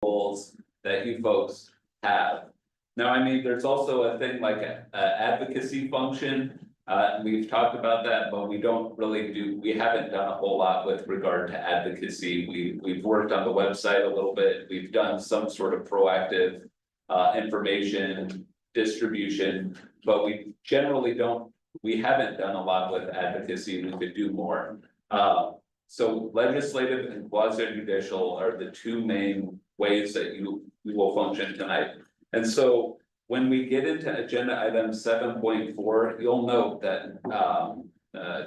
goals that you folks have. Now, I mean, there's also a thing like a advocacy function. We've talked about that, but we haven't done a whole lot with regard to advocacy. We've worked on the website a little bit. We've done some sort of proactive information distribution, but we haven't done a lot with advocacy. We could do more. So legislative and quasi judicial are the two main ways that we will function tonight. And so when we get into agenda item 7.4, you'll note that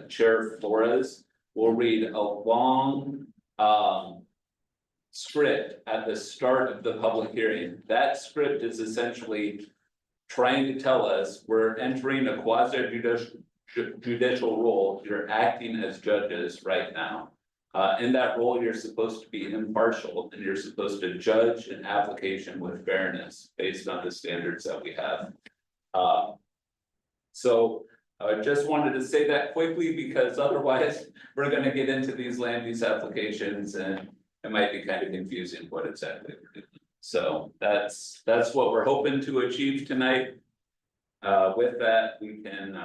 Chair Flores will read a long script at the start of the public hearing. That script is essentially trying to tell us we're entering a quasi judicial role. You're acting as judges right now. In that role, you're supposed to be impartial and you're supposed to judge an application with fairness based on the standards that we have. So I just wanted to say that quickly because otherwise we're going to get into these land use applications and it might be kind of confusing what exactly we're doing. So that's what we're hoping to achieve tonight. With that, we can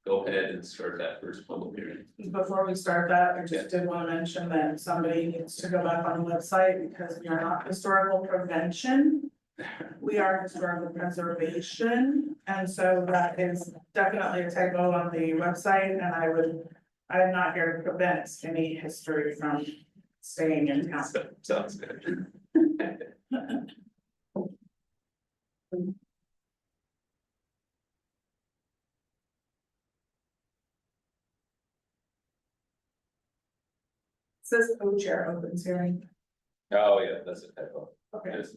go ahead and start that first public hearing. Before we start that, I just did want to mention that somebody needs to go back on the website because we are not historical prevention. We are historical preservation. And so that is definitely a typo on the website. And I am not here to prevent any history from staying in town. Sounds good. Says co-chair opens hearing. Oh, yeah, that's a typo. Okay. Yes.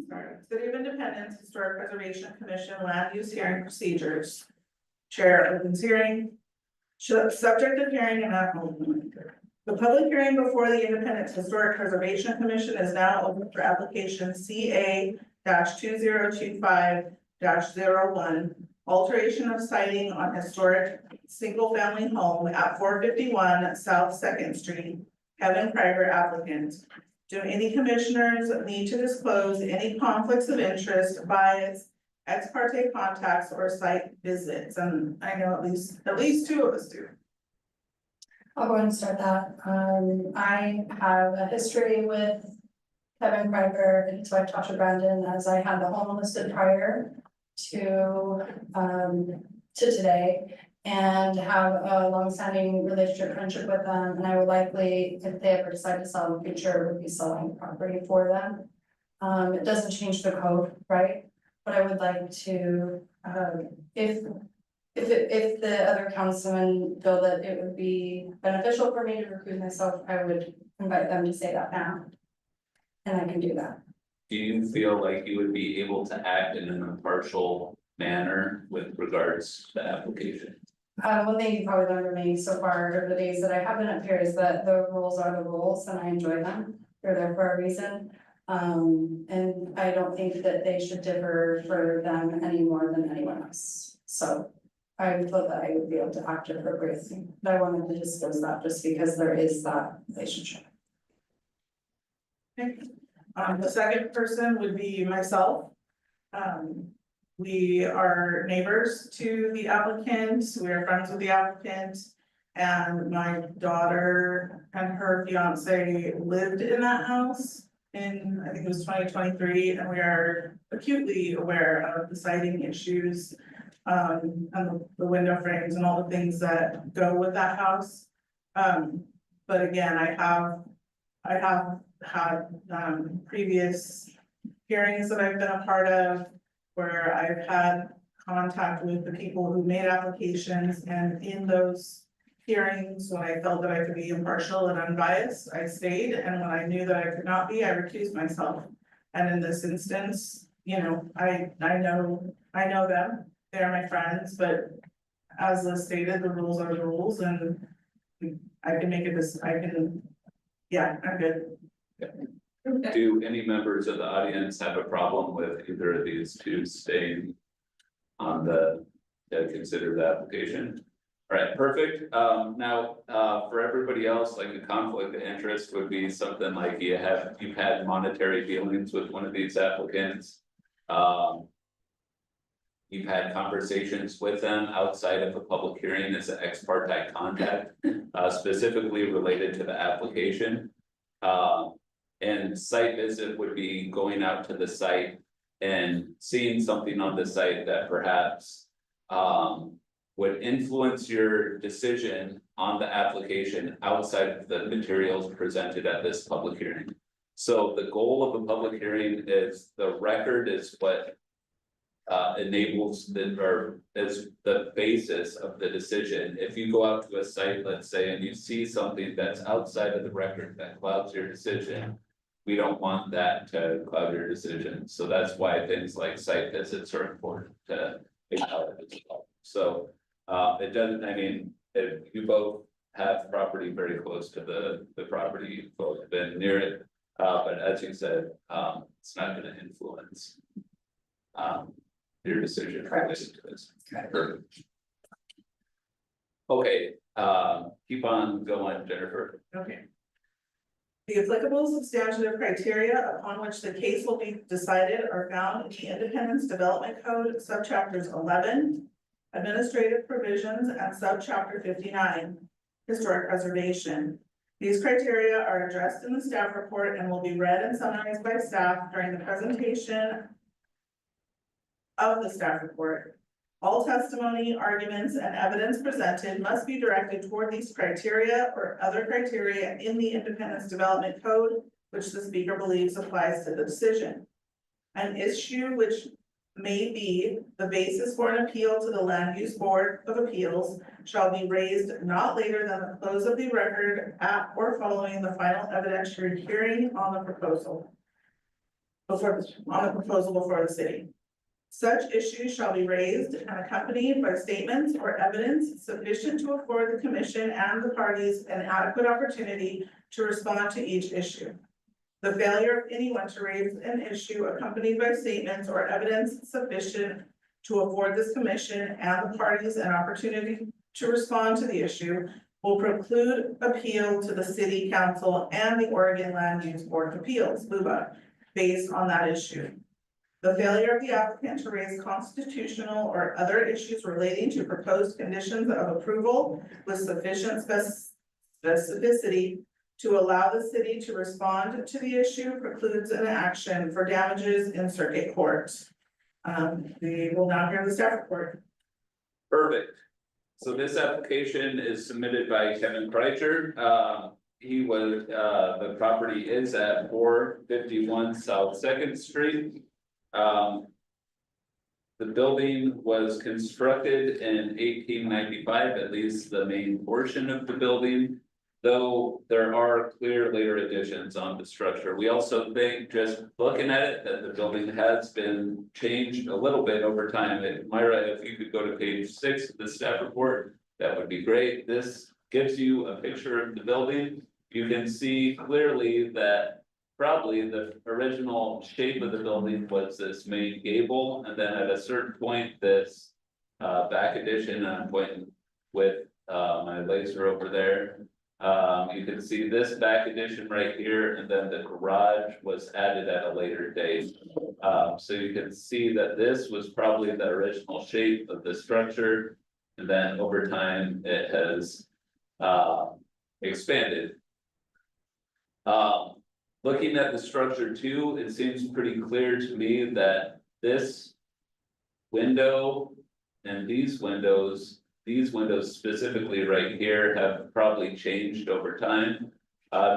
Sorry. City of Independence Historic Preservation Commission Land Use Hearing Procedures. Chair opens hearing. Subject of hearing and the public hearing before the Independence Historic Preservation Commission is now open for application CA-2025-01. Alteration of siting on historic single-family home at 451 South 2nd Street. Kevin Krieger applicant. Do any commissioners need to disclose any conflicts of interest, bias, ex parte contacts, or site visits? And I know at least two of us do. I'll go ahead and start that. I have a history with Kevin Krieger and his wife Tasha Brandon, as I had the home listed prior to today, and have a long-standing relationship, friendship with them. And I would likely, if they ever decide to sell in the future, would be selling property for them. It doesn't change the code, right? But I would like to, if the other councilmen feel that it would be beneficial for me to recruit myself, I would invite them to say that now. And I can do that. Do you feel like you would be able to act in an impartial manner with regards to the application? One thing you probably learned from me so far over the days that I have been up here is that the rules are the rules and I enjoy them. They're there for a reason. And I don't think that they should differ for them any more than anyone else. So I thought that I would be able to act appropriately. But I wanted to disclose that just because there is that relationship. Okay. The second person would be myself. We are neighbors to the applicant. We are friends with the applicant. And my daughter and her fiance lived in that house in, I think it was 2023. And we are acutely aware of the siding issues and the window frames and all the things that go with that house. But again, I have had previous hearings that I've been a part of where I've had contact with the people who made applications, and in those hearings, when I felt that I could be impartial and unbiased, I stayed, and when I knew that I could not be, I recused myself. And in this instance, you know, I know them, they're my friends, but as Liz stated, the rules are the rules, and I can make I'm good. Do any members of the audience have a problem with either of these two staying on the consider the application. All right, perfect. Now, for everybody else, like a conflict of interest would be something like you've had monetary dealings with one of these applicants. You've had conversations with them outside of a public hearing as an ex parte contact, specifically related to the application. And site visit would be going out to the site and seeing something on the site that perhaps would influence your decision on the application outside of the materials presented at this public hearing. So the goal of a public hearing is the record is what enables or is the basis of the decision. If you go out to a site, let's say, and you see something that's outside of the record that clouds your decision, we don't want that to cloud your decision. So that's why things like site visits are important to acknowledge as well. So it doesn't, I mean, if you both have property very close to the property, you've both been near it. But as you said, it's not gonna influence your decision related to this. Perfect. Okay, keep on going, Jennifer. Okay. The applicable substantive criteria upon which the case will be decided are found in the Independence Development Code, subchapters 11, administrative provisions, and subchapter 59, historic preservation. These criteria are addressed in the staff report and will be read and summarized by staff during the presentation of the staff report. All testimony, arguments, and evidence presented must be directed toward these criteria or other criteria in the Independence Development Code, which the speaker believes applies to the decision. An issue which may be the basis for an appeal to the Land Use Board of Appeals shall be raised not later than the close of the record at or following the final evidentiary hearing on the proposal. Before the city. Such issues shall be raised and accompanied by statements or evidence sufficient to afford the commission and the parties an adequate opportunity to respond to each issue. The failure of anyone to raise an issue accompanied by statements or evidence sufficient to afford this commission and the parties an opportunity to respond to the issue will preclude appeal to the city council and the Oregon Land Use Board of Appeals, LUBA, based on that issue. The failure of the applicant to raise constitutional or other issues relating to proposed conditions of approval with sufficient specificity to allow the city to respond to the issue precludes an action for damages in circuit court. We will now hear the staff report. Perfect. So this application is submitted by Kevin Kreitzer. The property is at 451 South 2nd Street. The building was constructed in 1895, at least the main portion of the building. Though there are clear later additions on the structure. We also think, just looking at it, that the building has been changed a little bit over time. And Myra, if you could go to page 6 of the staff report, that would be great. This gives you a picture of the building. You can see clearly that probably the original shape of the building was this main gable, and then at a certain point, this back addition, and I'm pointing with my laser over there. You can see this back addition right here, and then the garage was added at a later date. So you can see that this was probably the original shape of the structure, and then over time it has expanded. Looking at the structure too, it seems pretty clear to me that this window and these windows specifically right here have probably changed over time.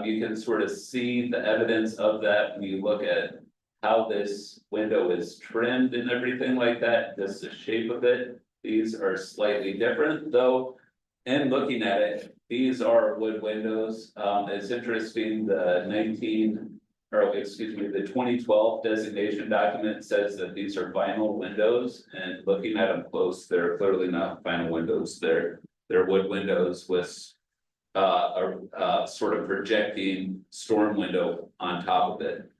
You can sort of see the evidence of that when you look at how this window is trimmed and everything like that. Just the shape of it. These are slightly different though. And looking at it, these are wood windows. It's interesting, the 2012 designation document says that these are vinyl windows, and looking at them close, they're clearly not vinyl windows. They're wood windows with a sort of projecting storm window on top of it.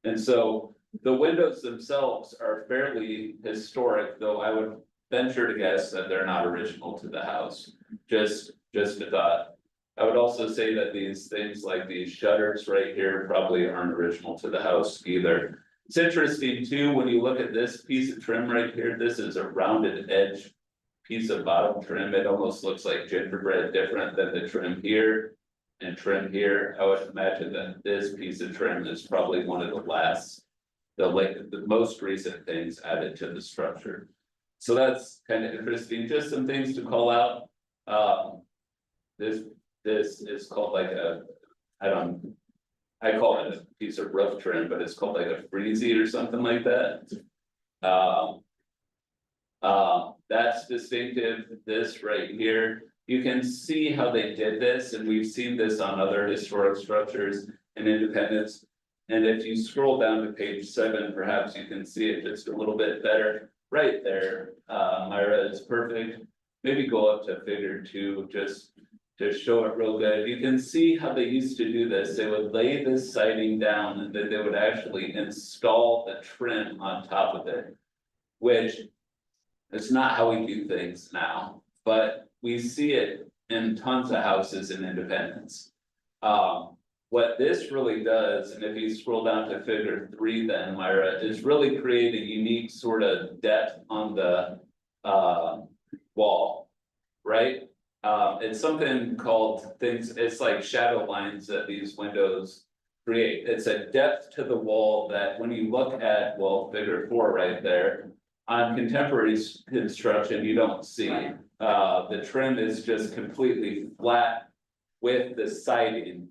And so the windows themselves are fairly historic, though I would venture to guess that they're not original to the house, just a thought. I would also say that these things like these shutters right here probably aren't original to the house either. It's interesting too, when you look at this piece of trim right here, this is a rounded edge. Piece of bottom trim, it almost looks like gingerbread, different than the trim here. And trim here, I would imagine that this piece of trim is probably one of the last. The most recent things added to the structure. So that's kind of interesting, just some things to call out. This is called like I call it a piece of roof trim, but it's called like a freezy or something like that. That's distinctive, this right here, you can see how they did this, and we've seen this on other historic structures in Independence. And if you scroll down to page 7, perhaps you can see it just a little bit better, right there, Myra is perfect. Maybe go up to figure 2, just to show it real good. You can see how they used to do this, they would lay this siding down, and then they would actually install the trim on top of it. Which it's not how we do things now, but we see it in tons of houses in Independence. What this really does, and if you scroll down to figure 3 then, Myra, is really create a unique sort of depth on the wall, right? It's something called things, it's like shadow lines that these windows create. It's a depth to the wall that when you look at, well, figure 4 right there. On contemporary construction, you don't see, the trim is just completely flat with the siding.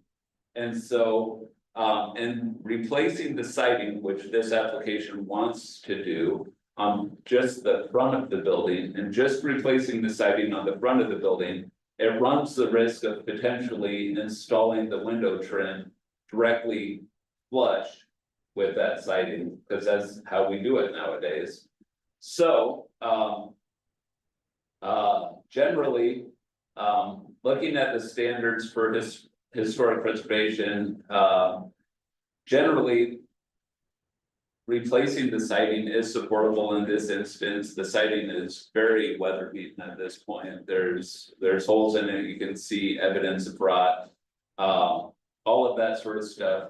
And so, and replacing the siding, which this application wants to do on just the front of the building, and just replacing the siding on the front of the building, it runs the risk of potentially installing the window trim directly flush with that siding, because that's how we do it nowadays. So, generally, looking at the standards for historic preservation, generally. Replacing the siding is supportable in this instance. The siding is very weather beaten at this point. There's holes in it, you can see evidence of rot. All of that sort of stuff.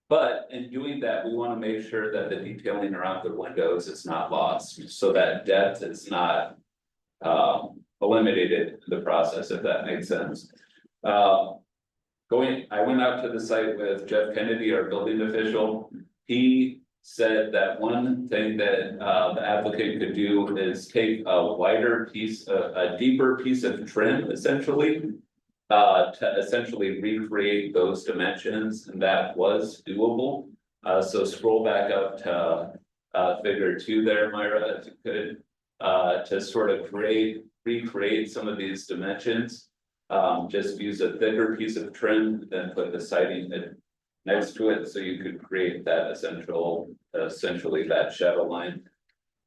But in doing that, we want to make sure that the detailing around the windows is not lost, so that depth is not eliminated in the process, if that makes sense. I went out to the site with Jeff Kennedy, our building official. He said that one thing that the applicant could do is take a wider piece, a deeper piece of trim, essentially. To essentially recreate those dimensions, and that was doable. So scroll back up to figure 2 there, Myra, if you could, to sort of recreate some of these dimensions. Just use a thicker piece of trim, then put the siding next to it, so you could create that essentially that shadow line.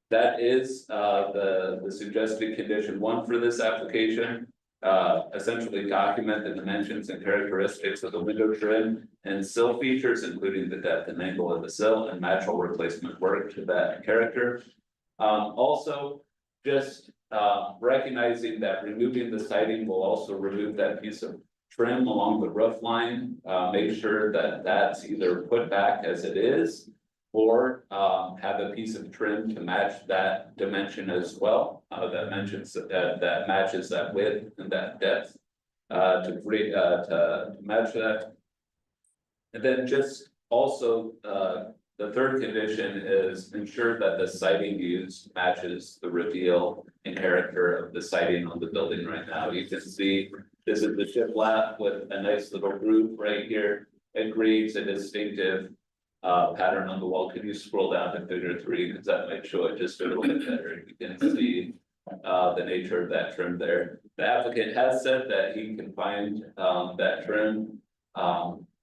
That is the suggested condition 1 for this application. Essentially document the dimensions and characteristics of the window trim and sill features, including the depth and angle of the sill, and match all replacement work to that character. Also, just recognizing that removing the siding will also remove that piece of trim along the roof line. Make sure that that's either put back as it is, or have a piece of trim to match that dimension as well. That matches that width and that depth to match that. And then just also the third condition is ensure that the siding used matches the reveal and character of the siding on the building right now. You can see this is the shiplap with a nice little groove right here. It creates a distinctive pattern on the wall. Can you scroll down to figure 3, because that might show it just a little bit better. You can see the nature of that trim there. The applicant has said that he can find that trim.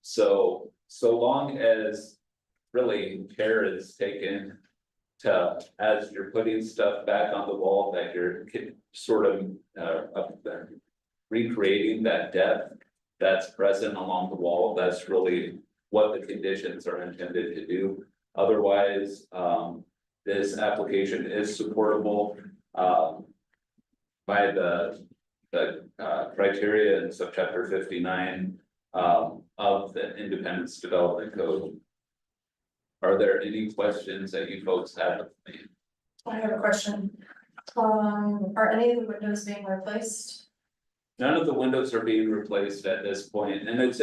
So long as really care is taken to, as you're putting stuff back on the wall, that you're sort of recreating that depth that's present along the wall. That's really what the conditions are intended to do. Otherwise, this application is supportable. by the criteria in subchapter 59 of the Independence Development Code. Are there any questions that you folks have of me? I have a question. Are any of the windows being replaced? None of the windows are being replaced at this point, and it's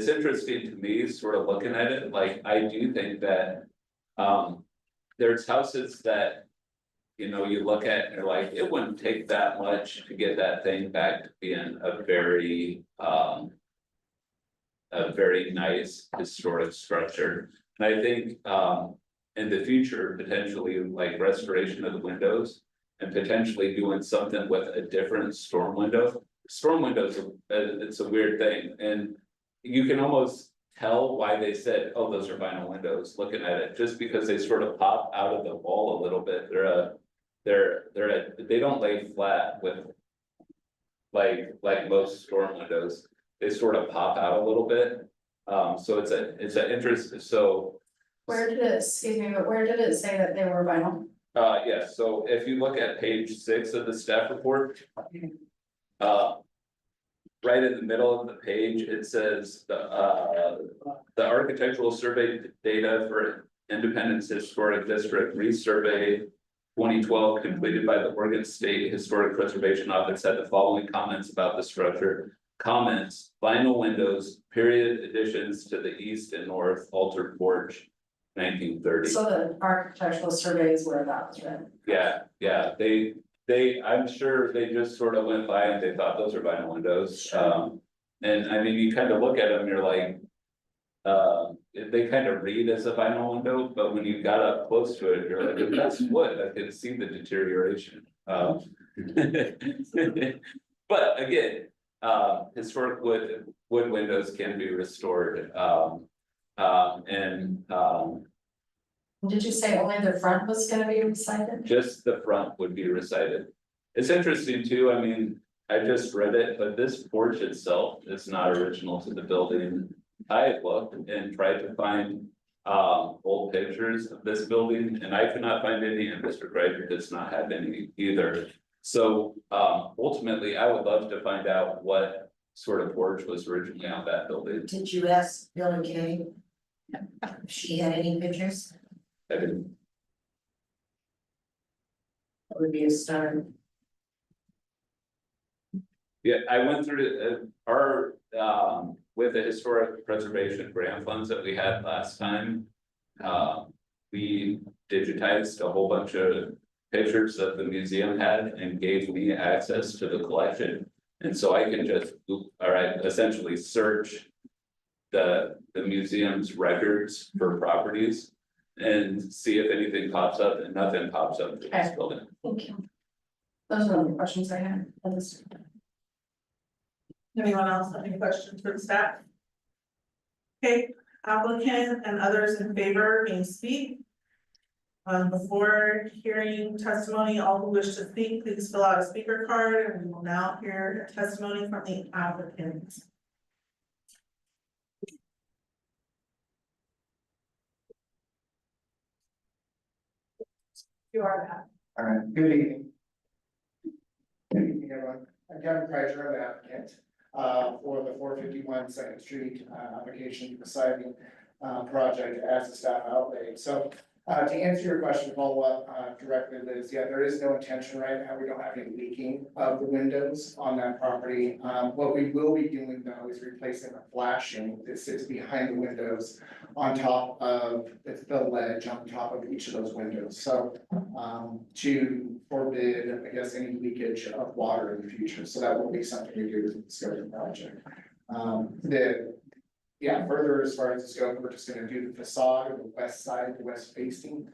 interesting to me, sort of looking at it, like, I do think that. There's houses that. You know, you look at and you're like, it wouldn't take that much to get that thing back to being a very nice historic structure. And I think in the future, potentially like restoration of the windows. And potentially doing something with a different storm window. Storm windows, it's a weird thing, and you can almost tell why they said, oh, those are vinyl windows, looking at it, just because they sort of pop out of the wall a little bit. They don't lay flat with. Like most storm windows, they sort of pop out a little bit. So it's an interest, so. Where did it, excuse me, but where did it say that they were vinyl? Yes, so if you look at page 6 of the staff report. Right in the middle of the page, it says the architectural survey data for Independence Historic District resurvey 2012 completed by the Oregon State Historic Preservation Office had the following comments about the structure. Comments, vinyl windows, period additions to the east and north, altered porch, 1930. So the architectural surveys were about, right? Yeah, I'm sure they just sort of went by and they thought those are vinyl windows. And I mean, you kind of look at them, you're like. They kind of read as a vinyl window, but when you got up close to it, you're like, that's wood, I could see the deterioration. But again, historic wood windows can be restored, Did you say only the front was gonna be recited? just the front would be recited. It's interesting too, I mean, I just read it, but this porch itself is not original to the building. I looked and tried to find old pictures of this building, and I could not find any, and Mr. Greider does not have any either. So ultimately, I would love to find out what sort of porch was originally on that building. Did you ask Billy Kay? If she had any pictures? I didn't. That would be a start. Yeah, I went through our with the historic preservation grant funds that we had last time. We digitized a whole bunch of pictures that the museum had and gave me access to the collection. And so I can just, essentially search the museum's records for properties and see if anything pops up, and nothing pops up to this building. Thank you. Those are all the questions I had. Anyone else have any questions for the staff? Okay, applicant and others in favor may speak. Before hearing testimony, all who wish to speak, please fill out a speaker card, and we will now hear testimony from the applicant. You are that. All right, good evening. Good evening, everyone. I'm Kevin Kreitzer, I'm the applicant for the 451 Second Street application siding project as a staff outlay. So to answer your question, follow up directly, Liz, yeah, there is no intention right now. We don't have any leaking of the windows on that property. What we will be doing though is replacing the flashing that sits behind the windows on top of the ledge on top of each of those windows. So to forbid, I guess, any leakage of water in the future. So that will be something we do with the scope project. Further as far as the scope, we're just gonna do the facade of the west side, the west facing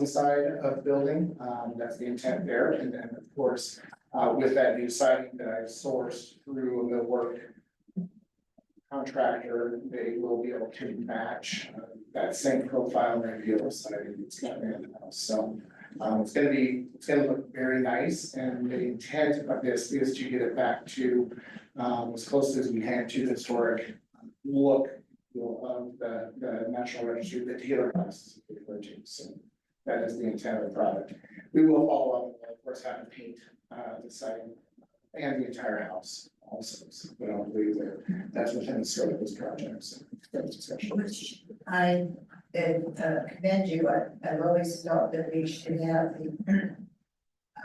side of the building. That's the intent there. And then of course, with that new siding that I've sourced through a millwork contractor, they will be able to match that same profile and ideal siding that's got in the house. So it's gonna look very nice, and the intent of this is to get it back to as close as we can to the historic look of the National Registry that Taylor House is referred to. So That is the intent of the product. We will follow up, and of course, have to paint, the site and the entire house also, so we don't believe that that's within the scope of this project, so. that's discussion. Which I commend you, I've always thought that we should have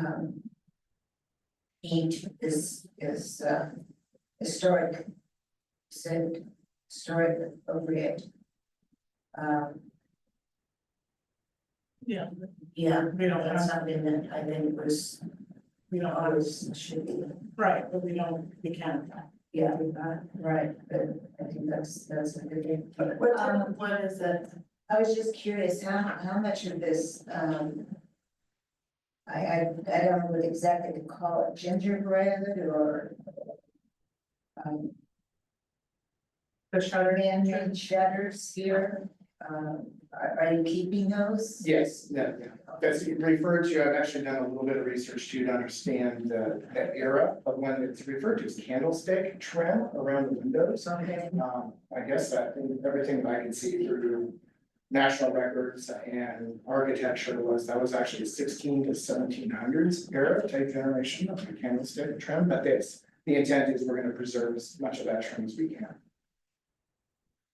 the paint is historic, said historic appropriate. Yeah, Yeah, we don't that's have, something that I think was, we don't always should be, right, but we can't. yeah, right, but I think that's a good thing. What is it? I was just curious, how much of this, I don't know what exactly to call it, gingerbread or The shutter? man-made shutters here, are you keeping those? Yes, that's referred to, I've actually done a little bit of research too to understand the era of when it's referred to as candlestick trim around the windows. Okay, I guess that everything that I can see through national records and architecture that was actually 16 to 1700s era type generation of the candlestick trim, but the intent is we're gonna preserve as much of that trim as we can.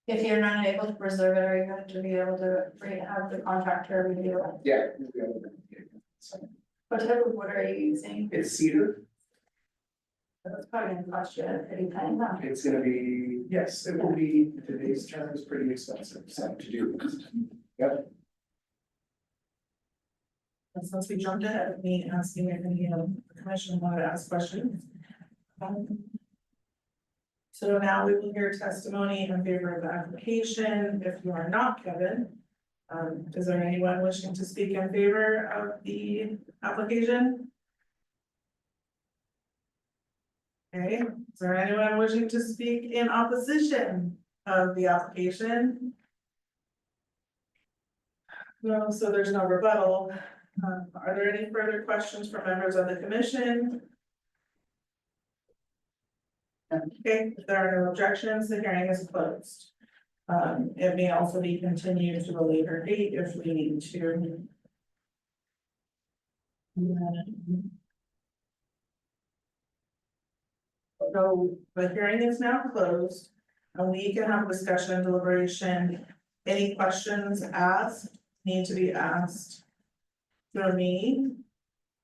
If you're not able to preserve it, are you going to be able to have the contractor review it? Yeah. we'll be able to- so, What type of wood are you using? it's cedar, That's probably gonna cost you a pretty penny, huh? it's gonna be, yes, it will be, today's terms pretty expensive, so to do. Yep. And since we jumped ahead of me asking if any of the commission wanted to ask questions. So now we will hear testimony in favor of the application. If you are not Kevin, is there anyone wishing to speak in favor of the application? Okay, is there anyone wishing to speak in opposition of the application? No, so there's no rebuttal. Are there any further questions from members of the commission? Okay, if there are no objections, the hearing is closed. It may also be continued to a later date if we need to. So the hearing is now closed, and we can have discussion and deliberation. Any questions asked need to be asked through me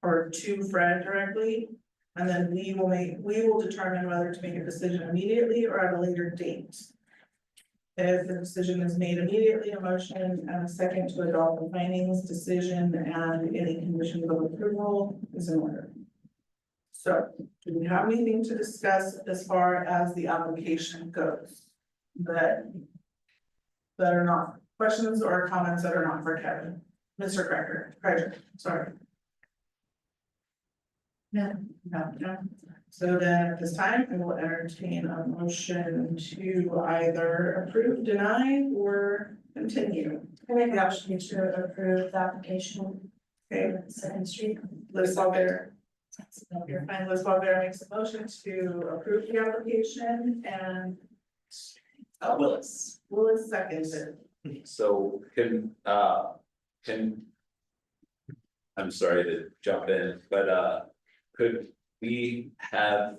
or to Fred directly. And then we will determine whether to make a decision immediately or at a later date. If the decision is made immediately, a motion and a second to adopt the findings, decision, and any conditions of approval is in order. So, do we have anything to discuss as far as the application goes? That are not questions or comments that are not for Kevin, Mr. Kreger, sorry. No. No. So then at this time, I will entertain a motion to either approve, deny, or continue. I make the option to approve the application Okay, for Second Street. Liz Valver. You're fine, Liz Valver makes a motion to approve the application and. Willis seconds it. So I'm sorry to jump in, but could we have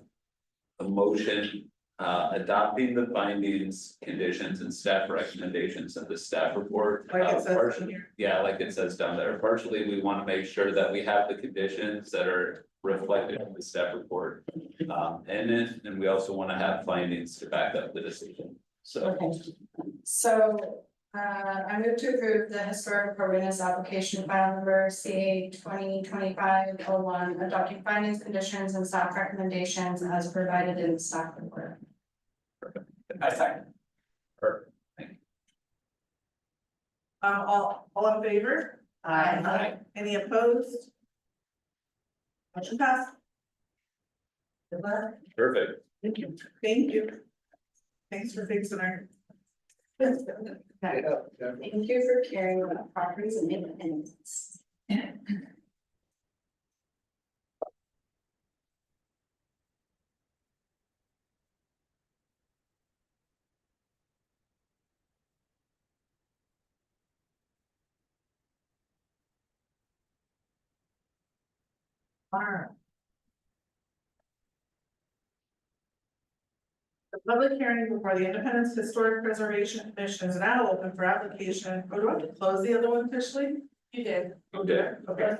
a motion adopting the findings, conditions, and staff recommendations of the staff report? Like it says Partially- in here. Yeah, like it says down there. Partially, we want to make sure that we have the conditions that are reflected in the staff report. In it, and we also want to have findings to back up the decision. So Okay. So, I move to approve the historic appropriateness application file number CA 2025-01, adopting findings, conditions, and staff recommendations as provided in the staff report. I second. Perfect. Thank you. All in favor? Aye. Any opposed? Motion passed. good luck. Perfect. Thank you. Thank you. Thanks for fixing our. Thank you for caring about properties and independence. Alright. The public hearing before the Independence Historic Preservation Commission is now open for application. Oh, do I have to close the other one officially? You did. Okay. Okay,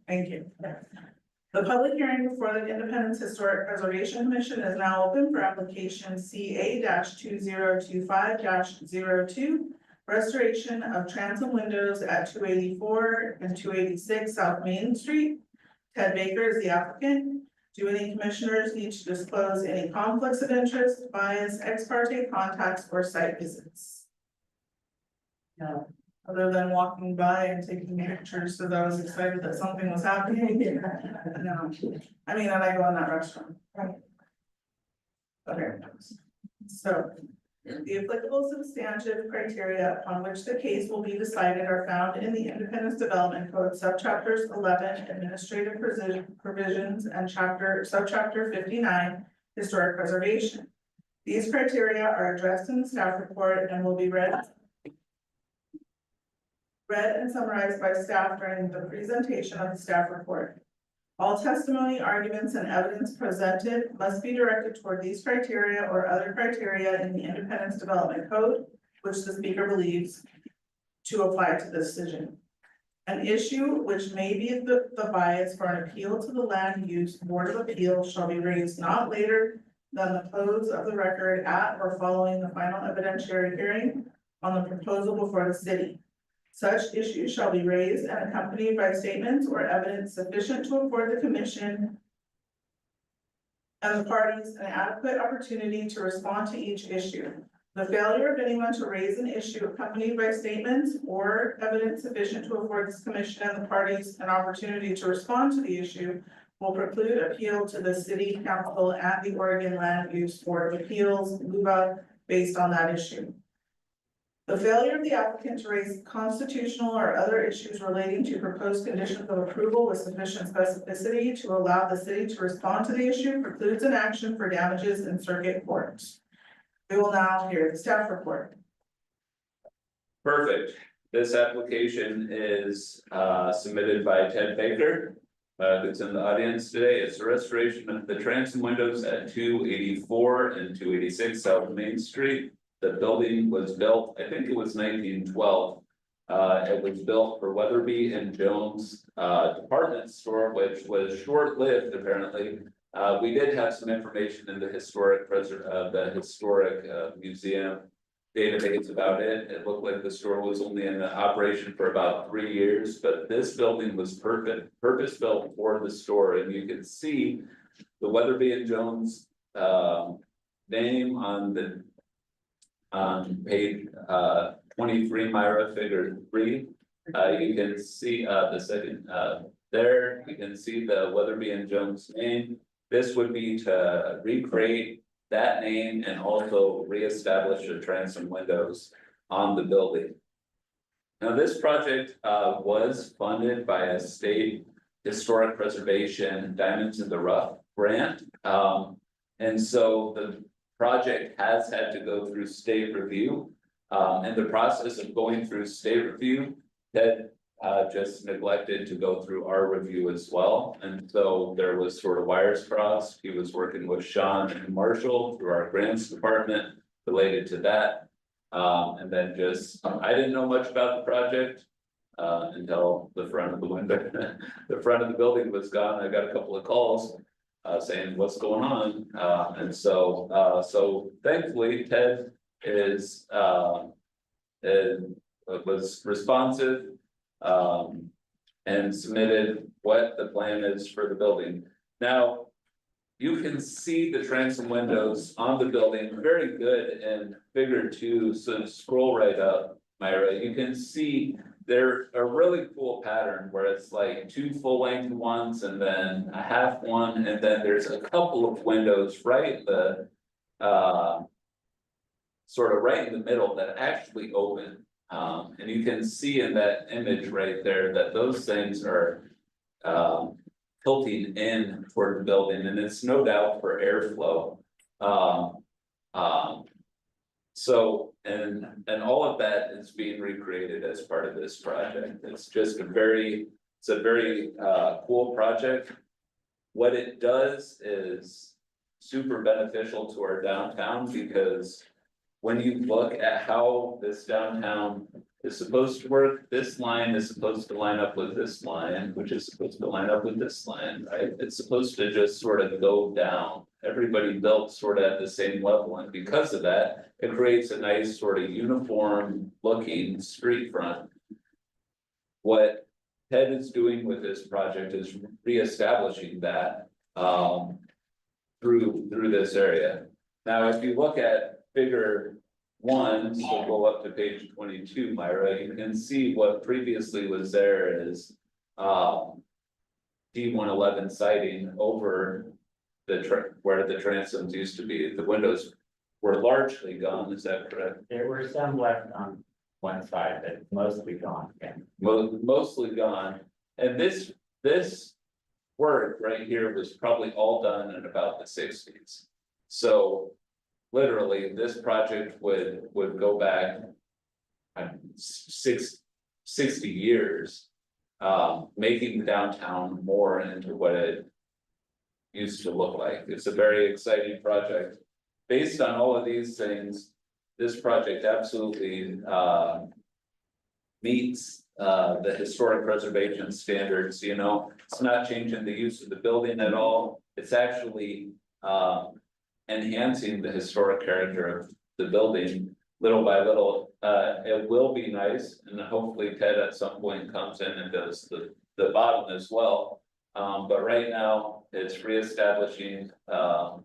thank you. The public hearing before the Independence Historic Preservation Commission is now open for application CA 2025 02. Restoration of transom windows at 284 and 286 South Main Street. Ted Baker is the applicant. Do any commissioners need to disclose any conflicts of interest, bias, ex parte contacts, or site visits? No. Other than walking by and taking pictures, so that I was excited that something was happening. No, I mean, and I go in that restaurant. Right. Okay, so the applicable substantive criteria upon which the case will be decided are found in the Independence Development Code, subchapters 11, administrative provisions, and subchapter 59, historic preservation. These criteria are addressed in the staff report and will be read and summarized by staff during the presentation of the staff report. All testimony, arguments, and evidence presented must be directed toward these criteria or other criteria in the Independence Development Code, which the speaker believes to apply to the decision. An issue which may be the bias for an appeal to the Land Use Board of Appeals shall be raised not later than the close of the record at or following the final evidentiary hearing on the proposal before the city. Such issues shall be raised and accompanied by statements or evidence sufficient to afford the commission and the parties an adequate opportunity to respond to each issue. The failure of anyone to raise an issue accompanied by statements or evidence sufficient to afford this commission and the parties an opportunity to respond to the issue will preclude appeal to the city council and the Oregon Land Use Board of Appeals, LUBA, based on that issue. The failure of the applicant to raise constitutional or other issues relating to proposed conditions of approval with sufficient specificity to allow the city to respond to the issue precludes an action for damages in circuit court. We will now hear the staff report. Perfect. This application is submitted by Ted Baker. That's in the audience today. It's a restoration of the transom windows at 284 and 286 South Main Street. The building was built, I think it was 1912. It was built for Weatherby and Jones department store, which was short-lived apparently. We did have some information in the historic museum database about it. It looked like the store was only in operation for about 3 years, but this building was purpose-built for the store, and you can see the Weatherby and Jones name on the page 23, Myra figure 3. You can see the second there, you can see the Weatherby and Jones name. This would be to recreate that name and also reestablish the transom windows on the building. Now, this project was funded by a state historic preservation Diamonds in the Rough grant. And so the project has had to go through state review. In the process of going through state review, Ted just neglected to go through our review as well. And so there was sort of wires crossed. He was working with Sean and Marshall through our grants department related to that. And then I didn't know much about the project until the front of the window, the front of the building was gone. I got a couple of calls saying what's going on. And so thankfully Ted was responsive and submitted what the plan is for the building. Now, you can see the transom windows on the building, very good in figure 2, so scroll right up, Myra, you can see they're a really cool pattern where it's like 2 full-length ones and then a half one, and then there's a couple of windows right sort of right in the middle that actually open. And you can see in that image right there that those things are tilting in toward the building, and it's no doubt for airflow. So and all of that is being recreated as part of this project. It's just a very It's a very cool project. What it does is super beneficial to our downtown because when you look at how this downtown is supposed to work, this line is supposed to line up with this line, which is supposed to line up with this line, right? It's supposed to just sort of go down. Everybody built sort of at the same level, and because of that, it creates a nice sort of uniform looking street front. What Ted is doing with this project is reestablishing that through this area. Now, if you look at figure 1, so go up to page 22, Myra, you can see what previously was there is D111 siding over where the transoms used to be. The windows were largely gone, is that correct? There were some left on one side, but mostly gone, yeah. Mostly gone, and this work right here was probably all done in about the 60s. So literally, this project would go back 60 years, making the downtown more into what it used to look like. It's a very exciting project. Based on all of these things, this project absolutely meets the historic preservation standards. You know, it's not changing the use of the building at all. It's actually enhancing the historic character of the building little by little. It will be nice, and hopefully Ted at some point comes in and does the bottom as well. But right now, it's reestablishing the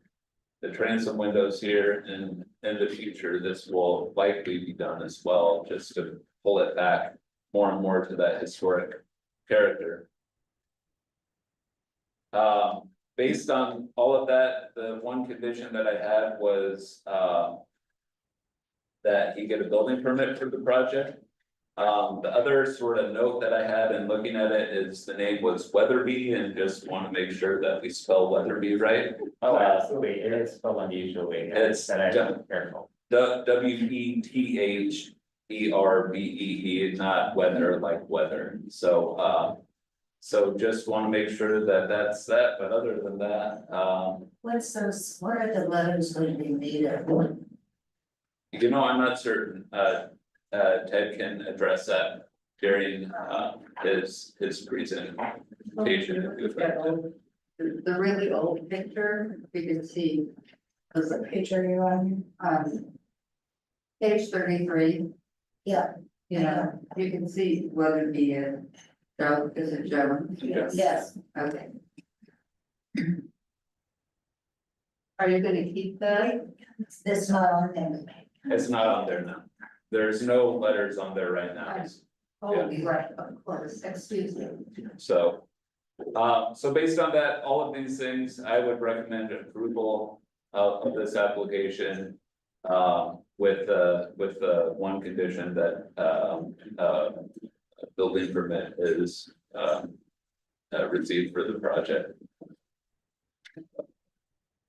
transom windows here, and in the future, this will likely be done as well, just to pull it back more and more to that historic character. Based on all of that, the one condition that I had was that he get a building permit for the project. The other sort of note that I had in looking at it is the name was Weatherby, and just want to make sure that we spell Weatherby right. Oh, absolutely, it is spelled unusually, It's that I am careful. WETHERBEE, not weather like weather, so just want to make sure that that's that, but other than that, What are the letters going to be made of? you know, I'm not certain, Ted can address that during his presentation. The really old picture, you can see, was What page are you on? page 33. Yeah. Yeah, you can see whether it be a Joe, is it Joe? Yes. Okay. Are you gonna keep that? It's not on there. It's not on there now. There's no letters on there right now. Oh, you're right, of course, excuse me. So, so based on that, all of these things, I would recommend approval of this application. With one condition that, building permit is, received for the project.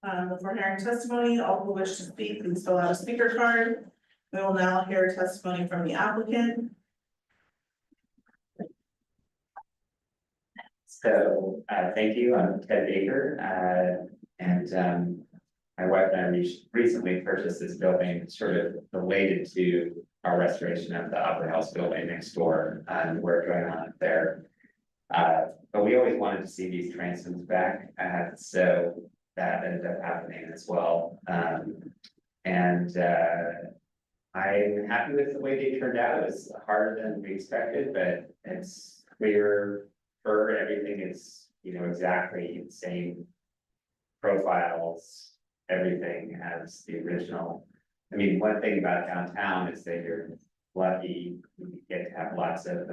Before hearing testimony, all who wish to speak, please fill out a speaker card. We will now hear testimony from the applicant. So, thank you, I'm Ted Baker, and my wife and I recently purchased this building, sort of related to our restoration of the Opera House building next door, and work going on there. But we always wanted to see these transoms back, so that ended up happening as well. And I'm happy with the way they turned out. It was harder than we expected, but it's clear for everything is, you know, exactly the same profiles, everything as the original. I mean, one thing about downtown is that you're lucky, you get to have lots of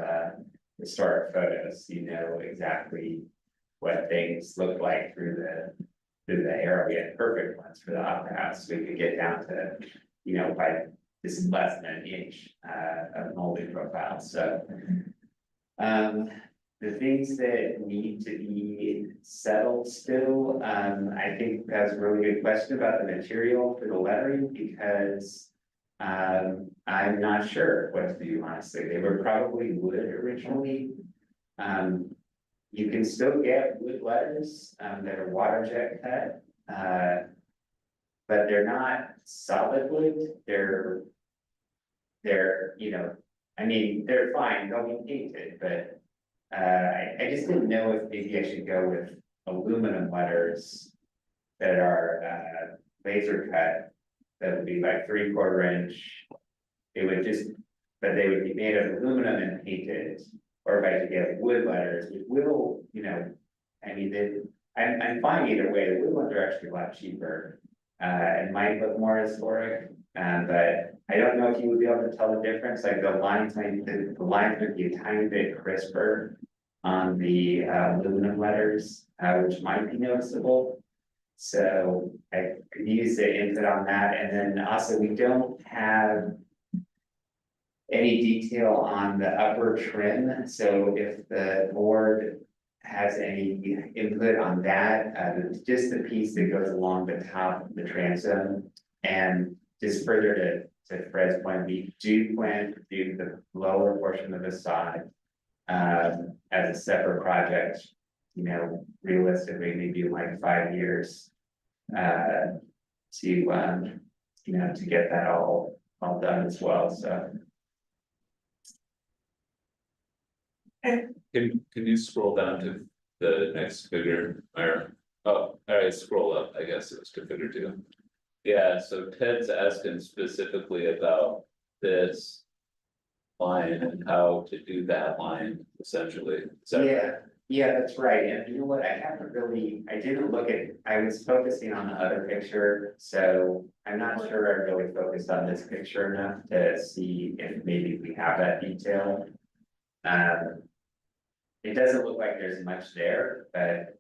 historic photos, you know exactly what things look like through the era. We had perfect ones for the Opera House. We could get down to, you know, by this is less than an inch of molding profile. So the things that need to be settled still, I think that's a really good question about the material for the lettering, because I'm not sure what to do, honestly. They were probably wood originally. You can still get wood letters, that are water jet cut, but they're not solid wood, they're, you know, I mean, they're fine, they'll be painted, but I just didn't know if maybe I should go with aluminum letters that are, laser cut, that would be like 3/4 inch. It would just, but they would be made of aluminum and painted, or if I could get wood letters, which will, you know, I mean, I'm fine either way, the wood ones are actually a lot cheaper. And might look more historic, but I don't know if you would be able to tell the difference, like the lines would be a tiny bit crisper on the aluminum letters, which might be noticeable. So I could use the input on that, and then also we don't have any detail on the upper trim, so if the board has any input on that, just the piece that goes along the top of the transom. And just further to Fred's point, we do plan to do the lower portion of the side as a separate project, you know, realistically, maybe like 5 years to you know, to get that all done as well, so. Can you scroll down to the next figure, or, oh, alright, scroll up, I guess it was to figure 2. Yeah, so Ted's asking specifically about this line and how to do that line, essentially. Is that right? Yeah, that's right, and you know what, I didn't look at, I was focusing on the other picture, so I'm not sure I really focused on this picture enough to see if maybe we have that detail. It doesn't look like there's much there, but,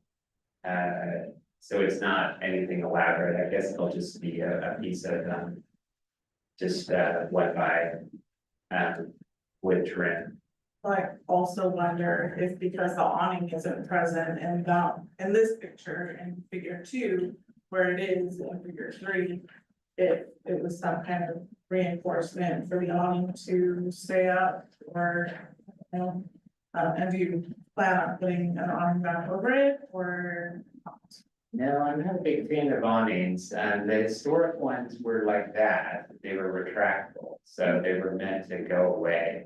so it's not anything elaborate, I guess it'll just be a piece of, just, wet by, wood trim. I also wonder if because the awning isn't present in in this picture in figure 2, where it is in figure 3. If it was some kind of reinforcement for the awning to stay up, or, you know. And do you plan on putting an awning back over it, or not? No, I'm not a big fan of awnings, the historic ones were like that, they were retractable, so they were meant to go away.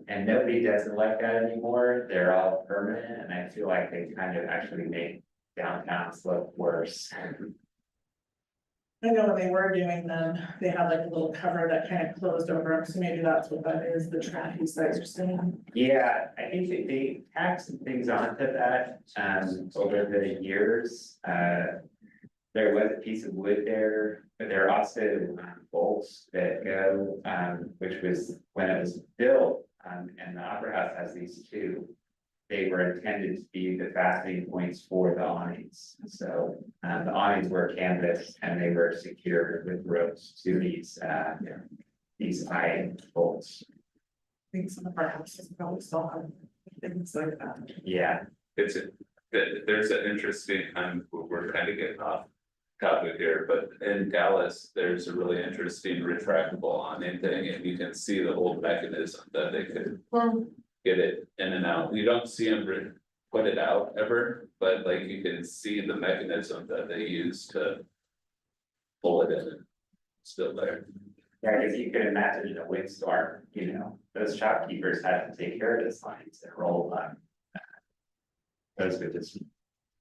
And nobody does it like that anymore, they're all permanent, and I feel like they kind of actually make downtowns look worse. I know when they were doing them, they had like a little cover that kind of closed over them, so maybe that's what that is, the trapeze that you're saying. Yeah, I think they tacked some things onto that, over the years, there was a piece of wood there, but there are also bolts that go, which was when it was built, and the Opera House has these too. They were intended to be the fastening points for the awnings, so the awnings were canvas and they were secured with ropes to these high bolts. I think some of our houses probably still have things like that. Yeah, There's an interesting, we're kind of getting off topic here, but in Dallas, there's a really interesting retractable awning thing, and you can see the whole mechanism that they could get it in and out. You don't see them put it out ever, but like you can see the mechanism that they use to pull it in. Still there. yeah, because you could imagine in a windstorm, you know, those shopkeepers had to take care of those lines that roll on. Those would just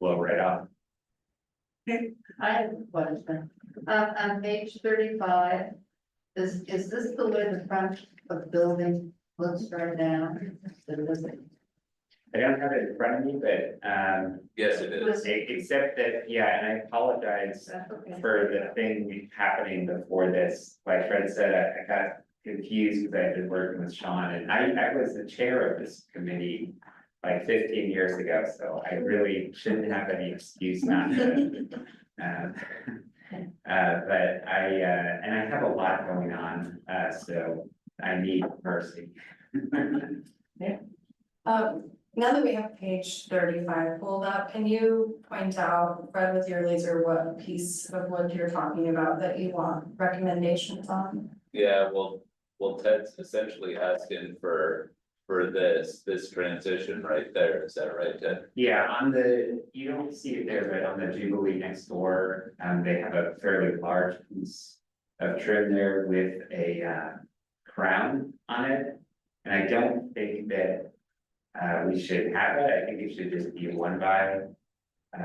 blow right off. I have a question. On page 35, is this the way the front of the building looks right now? I don't have it in front of me, but, Yes, it is. except that, yeah, and I apologize for the thing happening before this. Like Fred said, I got confused because I had been working with Sean, and I was the chair of this committee like 15 years ago, so I really shouldn't have any excuse not to. But I have a lot going on, so I need mercy. Now that we have page 35 pulled up, can you point out, Fred, with your laser, what piece of wood you're talking about that you want recommendations on? Yeah, well, Ted's essentially asking for for this transition right there, is that right, Ted? Yeah, you don't see it there, but on the Jubilee next door, they have a fairly large piece of trim there with a crown on it. And I don't think that we should have it, I think it should just be one by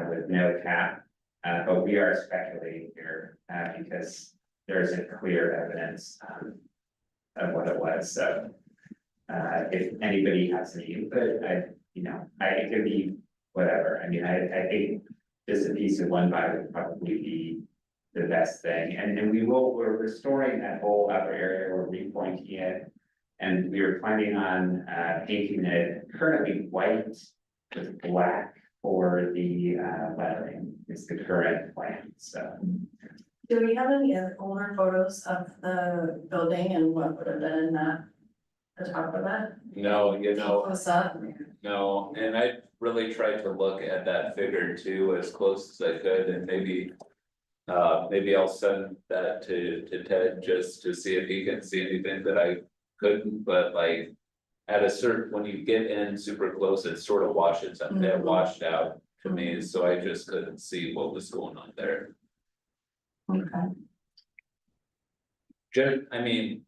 with no cap. But we are speculating here because there isn't clear evidence of what it was, so. If anybody has any input, it could be whatever, I mean, I think just a piece of one by would probably be the best thing, and then we're restoring that whole upper area, we're repointing it. And we were planning on painting it currently white with black for the lettering, is the current plan, so. Do we have any older photos of the building and what would have been at the top of it? No, you know, Close up? no, and I really tried to look at that figure too, as close as I could, and maybe. Maybe I'll send that to Ted just to see if he can see anything that I couldn't, but like. At a certain, when you get in super close, it sort of washes up, it washed out to me, so I just couldn't see what was going on there. Okay. I mean.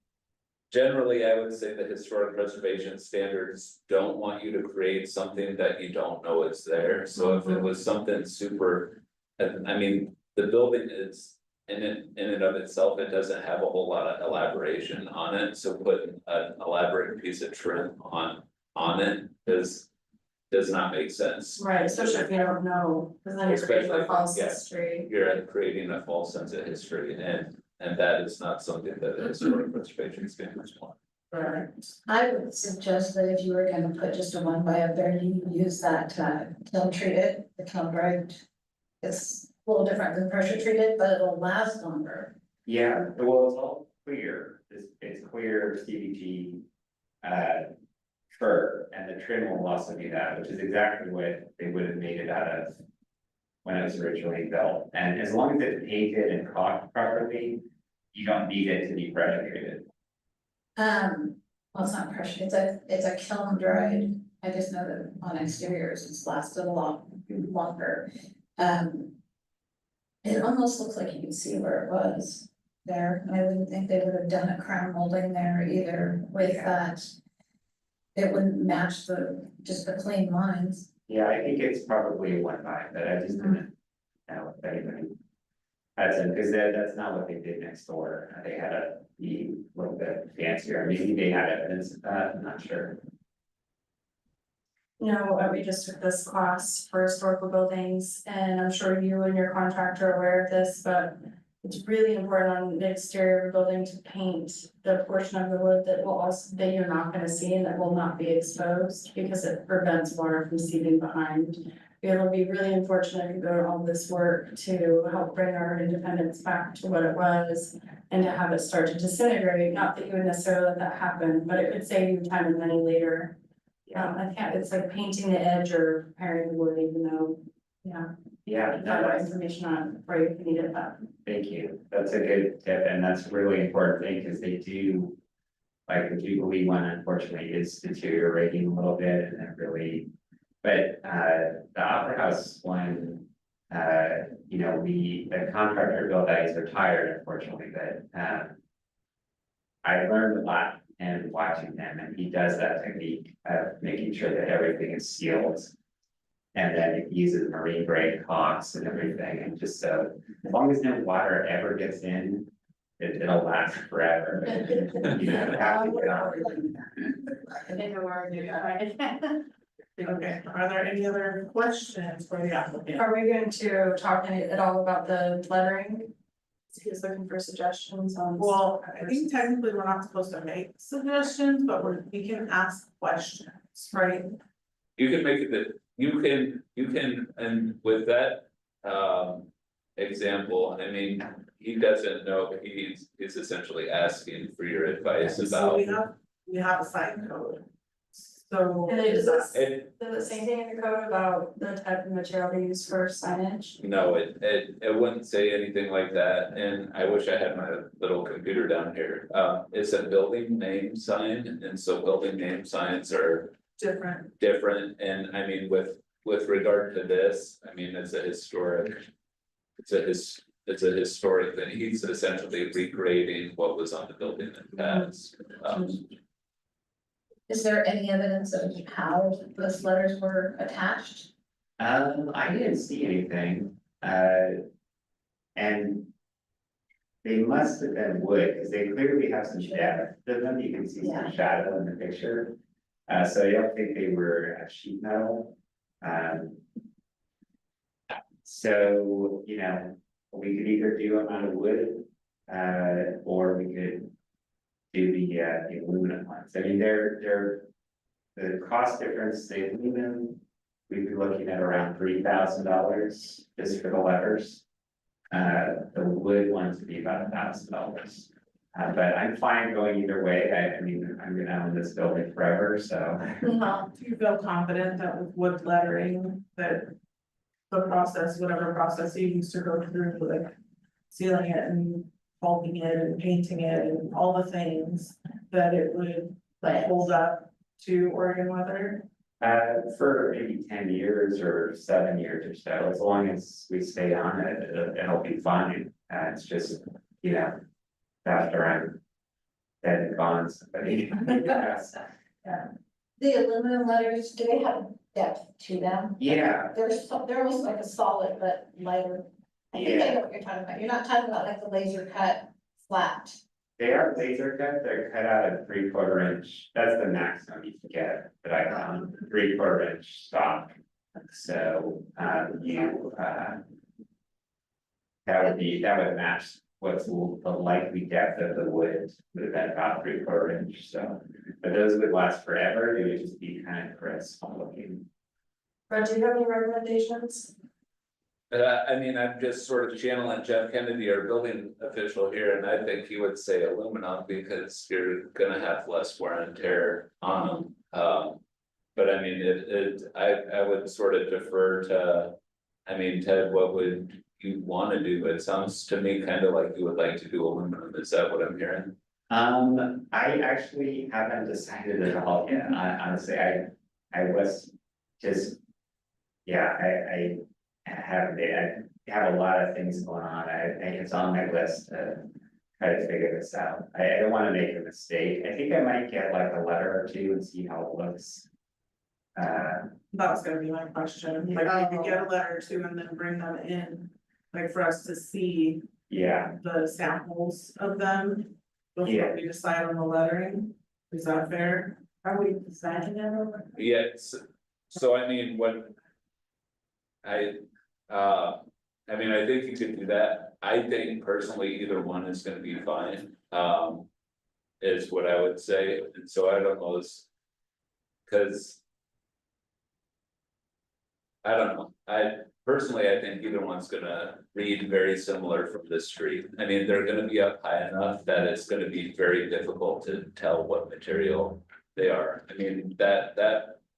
Generally, I would say the historic preservation standards don't want you to create something that you don't know is there, so if it was something super. I mean, the building is, in and of itself, it doesn't have a whole lot of elaboration on it, so putting an elaborate piece of trim on it does not make sense. Right, especially if you don't know, because then you're creating a Especially, false yeah. history. You're creating a false sense of history, and that is not something that the historic preservation standards want. Right. I would suggest that if you were gonna put just a one by up there, you use that kiln treated, the kiln dried. It's a little different than pressure treated, but it'll last longer. Yeah, well, it's all clear, it's clear CBG fur, and the trim will also be that, which is exactly what they would have made it out of. When it was originally built, and as long as it's painted and caulked properly, you don't need it to be pressure treated. Well, it's not pressure, it's a kiln dried, I just know that on exteriors, it's lasted a lot longer. It almost looks like you can see where it was there, and I wouldn't think they would have done a crown molding there either with that. It wouldn't match just the clean lines. Yeah, I think it's probably a one by, but I just didn't know if anybody. That's it, because that's not what they did next door, they had to be a little bit fancier, maybe they had evidence of that, I'm not sure. You know, we just took this class for historical buildings, and I'm sure you and your contractor are aware of this, but. It's really important on the exterior of the building to paint the portion of the wood that you're not gonna see and that will not be exposed, because it prevents water from seeping behind. It'll be really unfortunate if you go to all this work to help bring our independence back to what it was. And to have it start to disintegrate, not that you would necessarily let that happen, but it could save you time and money later. It's like painting the edge or preparing the wood, even though, Yeah, got that information on it for you if you need it, but. thank you, that's a good tip, and that's a really important thing, because they do. Like the Jubilee one, unfortunately, is deteriorating a little bit, and it really, but the Opera House one. The contractor built that, he's retired unfortunately, but I learned a lot in watching him, and he does that technique of making sure that everything is sealed. And then he uses marine grade caulks and everything, and just so, as long as no water ever gets in, it'll last forever. You know, have to get on. Okay, are there any other questions for the applicant? Are we going to talk at all about the lettering? He's looking for suggestions on. Well, I think technically we're not supposed to make suggestions, but we can ask questions, right? You can make it that, you can, and with that, example, I mean, he doesn't know, he's essentially asking for your advice So about. we have a site code. So. And it is does- that- It, Does it say anything in the code about the type of material they use for signage? no, it wouldn't say anything like that, and I wish I had my little computer down here. It's a building name sign, and so building name signs are Different, different, and I mean, with regard to this, I mean, it's a historic. It's a historic thing, he's essentially recreating what was on the building in the past. Is there any evidence of how those letters were attached? I didn't see anything, and. They must have been wood, because they clearly have some shadow, to them, you can see some Yeah. shadow in the picture. So I don't think they were sheet metal. So, you know, we could either do them out of wood, or we could. Do the aluminum ones, I mean, they're. The cost difference, the aluminum, we'd be looking at around $3,000 just for the levers. The wood ones would be about $1,000. But I'm fine going either way, I mean, I'm gonna own this building forever, so. do you feel confident that with wood lettering, that the process, whatever process you used to go through with sealing it and bulking it and painting it and all the things, that it would like hold up to Oregon weather? For maybe 10 years or 7 years or so, as long as we stay on it, it'll be fine. It's just, you know, after I'm dead and gone, somebody. Yes. The aluminum letters, do they have depth to them? Yeah, They're almost like a solid but lighter. I think I know what you're talking about. You're not talking about like the laser cut flat. they are laser cut, they're cut out at 3/4 inch, that's the maximum you can get, but I found 3/4 inch stock. So, that would match what's the likely depth of the wood, would have been about 3/4 inch, so. But those would last forever, it would just be kind of crisp looking. Brett, do you have any recommendations? I mean, I'm just sort of channeling Jeff Kennedy, our building official here, and I think he would say aluminum because you're gonna have less wear and tear on them. But I mean, I would sort of defer to, I mean, Ted, what would you wanna do? It sounds to me kind of like you would like to do aluminum, is that what I'm hearing? I actually haven't decided at all yet, honestly, I was just. Yeah, I have a lot of things going on, I think it's on my list to try to figure this out. I don't wanna make a mistake, I think I might get like a letter or two and see how it looks. That was gonna be my question, like, we could get a letter or two and then bring them in, like, for us to see Yeah, the samples of them. Yeah. Before we decide on the lettering, is that fair? Are we deciding it? Yes, so I mean, I mean, I think you could do that, I think personally either one is gonna be fine, is what I would say, and so I don't know, cause. I don't know, I think either one's gonna read very similar from the street, I mean, they're gonna be up high enough that it's gonna be very difficult to tell what material they are, I mean, that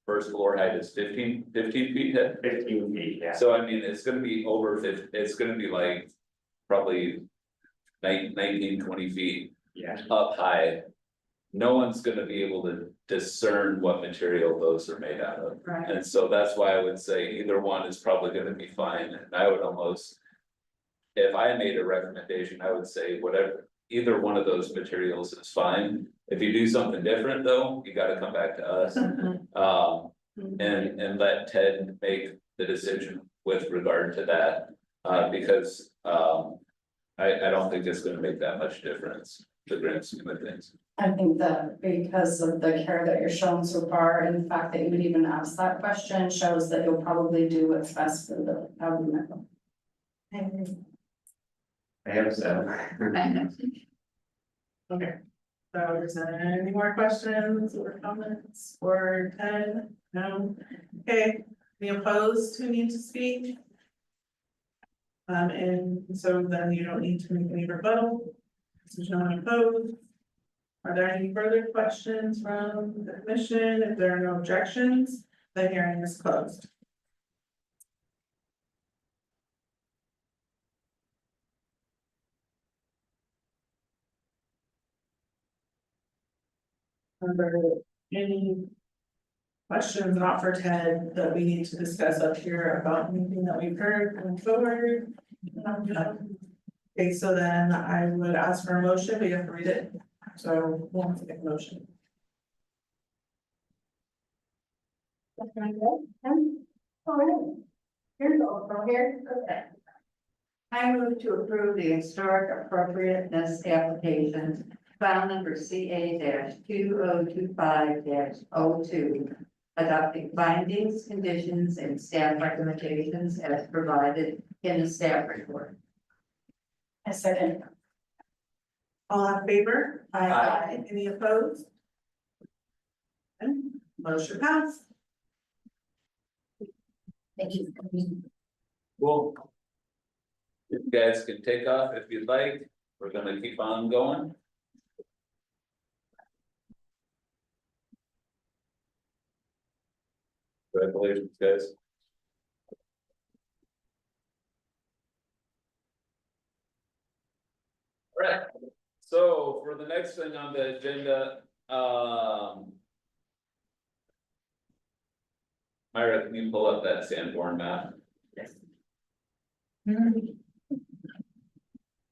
first floor height is 15 feet high. 15 feet, yeah. So I mean, it's gonna be over 50, it's gonna be like probably 19, 20 feet Yeah, up high. No one's gonna be able to discern what material those are made out of. Right. And so that's why I would say either one is probably gonna be fine, and I would almost. If I made a recommendation, I would say whatever, either one of those materials is fine. If you do something different though, you gotta come back to us. And let Ted make the decision with regard to that, because, I don't think it's gonna make that much difference, the grand scheme of things. I think that because of the care that you're showing so far and the fact that you would even ask that question shows that you'll probably do what's best for the government. I hope so. Okay, so is there any more questions or comments for Ted? No? Okay, the opposed who need to speak? And so then you don't need to make any rebuttal, so no one opposed. Are there any further questions from the commission? If there are no objections, the hearing is closed. Are there any questions not for Ted that we need to discuss up here about anything that we've heard going forward? Okay, so then I would ask for a motion, but you have to read it. So we'll have to get a motion. Here's over here, okay. I move to approve the historic appropriateness application, file number CA 2025 02. Adopting findings, conditions, and staff recommendations as provided in the staff report. I second. All in favor? Aye. Any opposed? Okay, motion passed. Thank you. Well. You guys can take off if you'd like, we're gonna keep on going. Congratulations, guys. Alright, so for the next thing on the agenda, Myra, can you pull up that Sanborn map?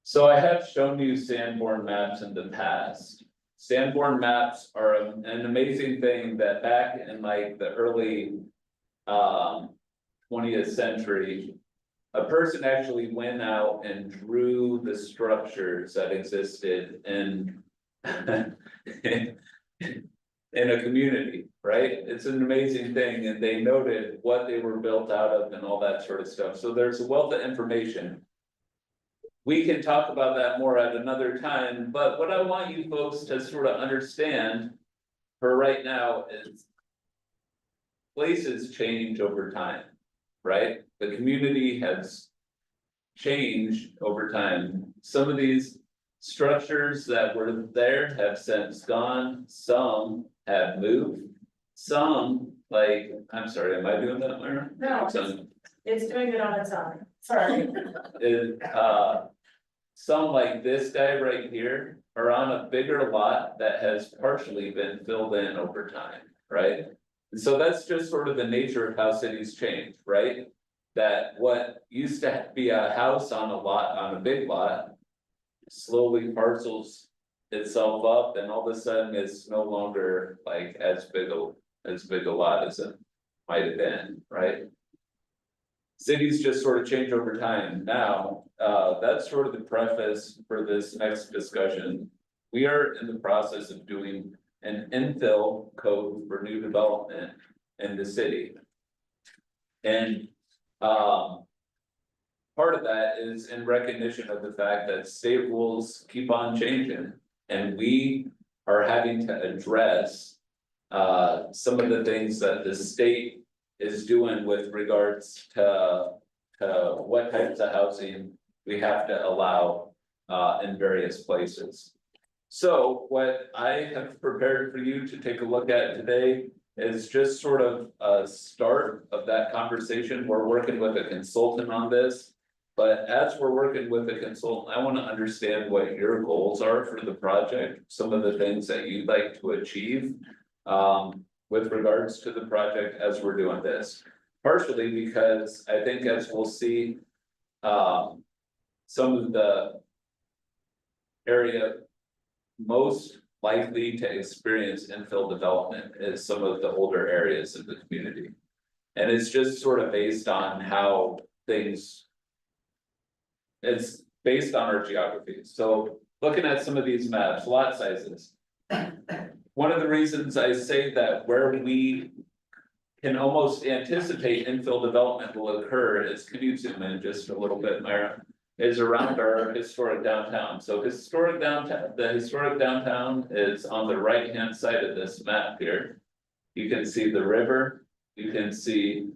So I have shown you Sanborn maps in the past. Sanborn maps are an amazing thing that back in like the early 20th century, a person actually went out and drew the structures that existed in in a community, right? It's an amazing thing, and they noted what they were built out of and all that sort of stuff. So there's a wealth of information. We can talk about that more at another time, but what I want you folks to sort of understand for right now is places change over time, right? The community has changed over time. Some of these structures that were there have since gone, some have moved. Some, like, I'm sorry, am I doing that, Myra? No. Some, It's doing it on its own, sorry. some like this guy right here are on a bigger lot that has partially been filled in over time, right? And so that's just sort of the nature of how cities change, right? That what used to be a house on a lot, on a big lot, slowly parcels itself up, and all of a sudden it's no longer like as big a lot as it might have been, right? Cities just sort of change over time. Now, that's sort of the preface for this next discussion. We are in the process of doing an infill code for new development in the city. And part of that is in recognition of the fact that state rules keep on changing, and we are having to address some of the things that the state is doing with regards to what types of housing we have to allow in various places. So what I have prepared for you to take a look at today is just sort of a start of that conversation. We're working with a consultant on this. But as we're working with a consultant, I want to understand what your goals are for the project, some of the things that you'd like to achieve with regards to the project as we're doing this. Partially because I think, as we'll see, some of the area most likely to experience infill development is some of the older areas of the community. And it's just sort of based on how things. It's based on our geography. So looking at some of these maps, lot sizes. One of the reasons I say that where we can almost anticipate infill development will occur is, can you zoom in just a little bit, Myra? Is around our historic downtown. So historic downtown, the historic downtown is on the right-hand side of this map here. You can see the river, you can see,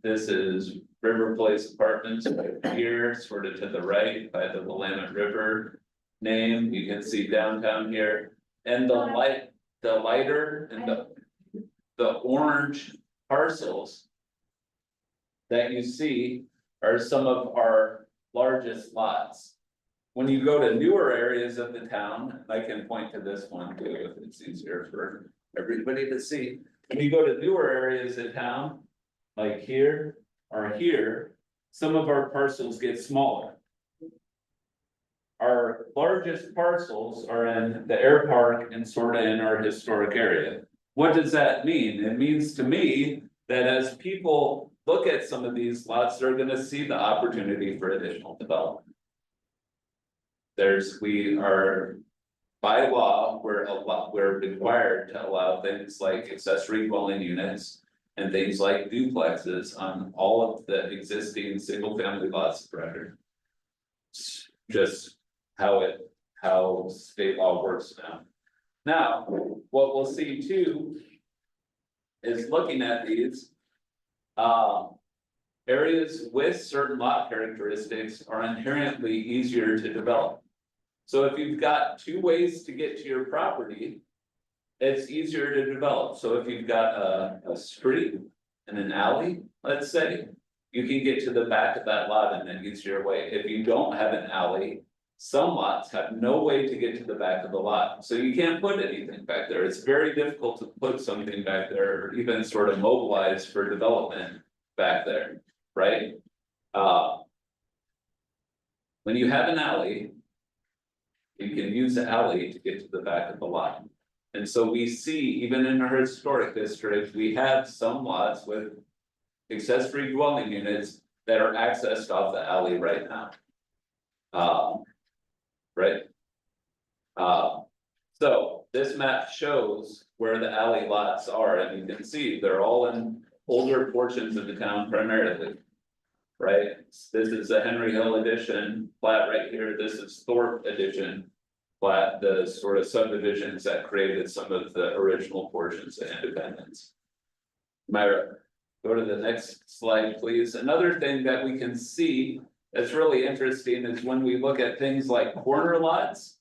this is River Place Apartments right here, sort of to the right by the Willamette River. name, you can see downtown here, and the lighter and the orange parcels. That you see are some of our largest lots. When you go to newer areas of the town, I can point to this one too, if it's easier for everybody to see. When you go to newer areas of town, like here or here, some of our parcels get smaller. Our largest parcels are in the air park and sort of in our historic area. What does that mean? It means to me that as people look at some of these lots, they're gonna see the opportunity for additional development. We are, by law, we're required to allow things like accessory dwelling units. And things like duplexes on all of the existing single family lots of record. It's just how state law works now. Now, what we'll see too. Is looking at these. Areas with certain lot characteristics are inherently easier to develop. So if you've got two ways to get to your property. It's easier to develop, so if you've got a street and an alley, let's say. You can get to the back of that lot in an easier way, if you don't have an alley. Some lots have no way to get to the back of the lot, so you can't put anything back there, it's very difficult to put something back there, or even sort of mobilize for development back there, right? When you have an alley. You can use the alley to get to the back of the lot. And so we see, even in our historic district, we have some lots with accessory dwelling units that are accessed off the alley right now. Right? So this map shows where the alley lots are, and you can see they're all in older portions of the town primarily. Right? This is a Henry Hill edition plat right here, this is Thorpe edition. Plat, the sort of subdivisions that created some of the original portions of Independence. Myra, go to the next slide, please. Another thing that we can see that's really interesting is when we look at things like corner lots.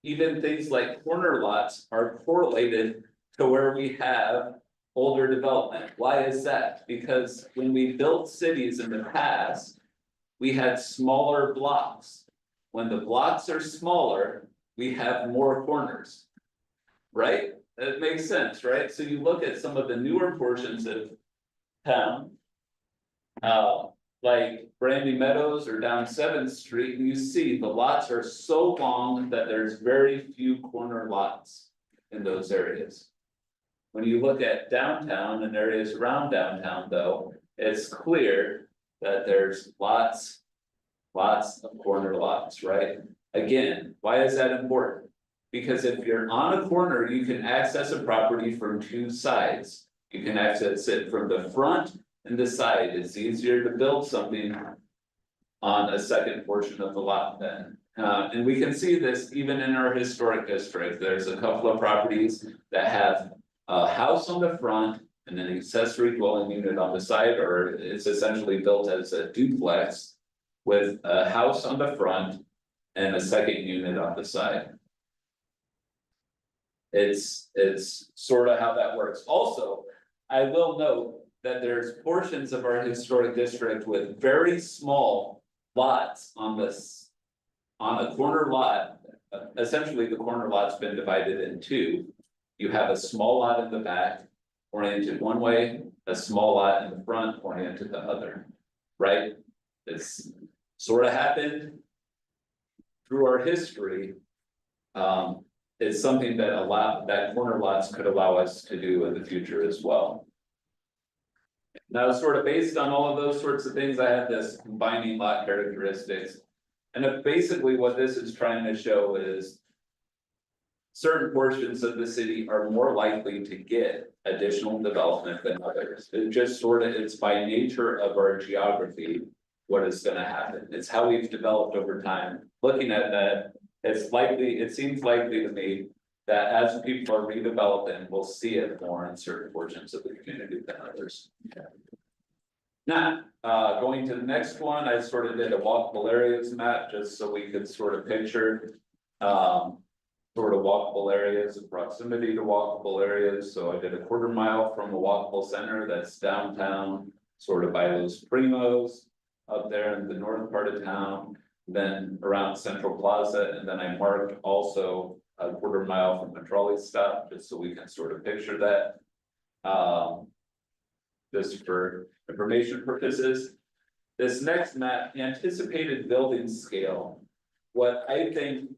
Even things like corner lots are correlated to where we have older development. Why is that? Because when we built cities in the past, we had smaller blocks. When the blocks are smaller, we have more corners. Right? That makes sense, right? So you look at some of the newer portions of town. Like Brandy Meadows or down 7th Street, and you see the lots are so long that there's very few corner lots in those areas. When you look at downtown and areas around downtown though, it's clear that there's lots of corner lots, right? Again, why is that important? Because if you're on a corner, you can access a property from two sides. You can access it from the front and the side. It's easier to build something on a second portion of the lot then. And we can see this even in our historic district. There's a couple of properties that have a house on the front and an accessory dwelling unit on the side, or it's essentially built as a duplex. With a house on the front and a second unit on the side. It's sort of how that works. Also, I will note that there's portions of our historic district with very small lots on this. On a corner lot, essentially the corner lot's been divided in two. You have a small lot in the back, oriented one way, a small lot in the front, oriented the other, right? It's sort of happened through our history. It's something that corner lots could allow us to do in the future as well. Now, sort of based on all of those sorts of things, I have this combining lot characteristics. And basically what this is trying to show is certain portions of the city are more likely to get additional development than others. It just sort of, it's by nature of our geography. What is gonna happen, it's how we've developed over time. Looking at that, it seems likely to me that as people are redeveloping, we'll see it more in certain portions of the community than others. Now, going to the next one, I sort of did a walkable areas map, just so we could sort of picture. Sort of walkable areas and proximity to walkable areas, so I did a 1/4 mile from a walkable center that's downtown. Sort of by Los Primos, up there in the north part of town, then around Central Plaza, and then I marked also a 1/4 mile from the trolley stop, just so we can sort of picture that. Just for information purposes. This next map, anticipated building scale. What I think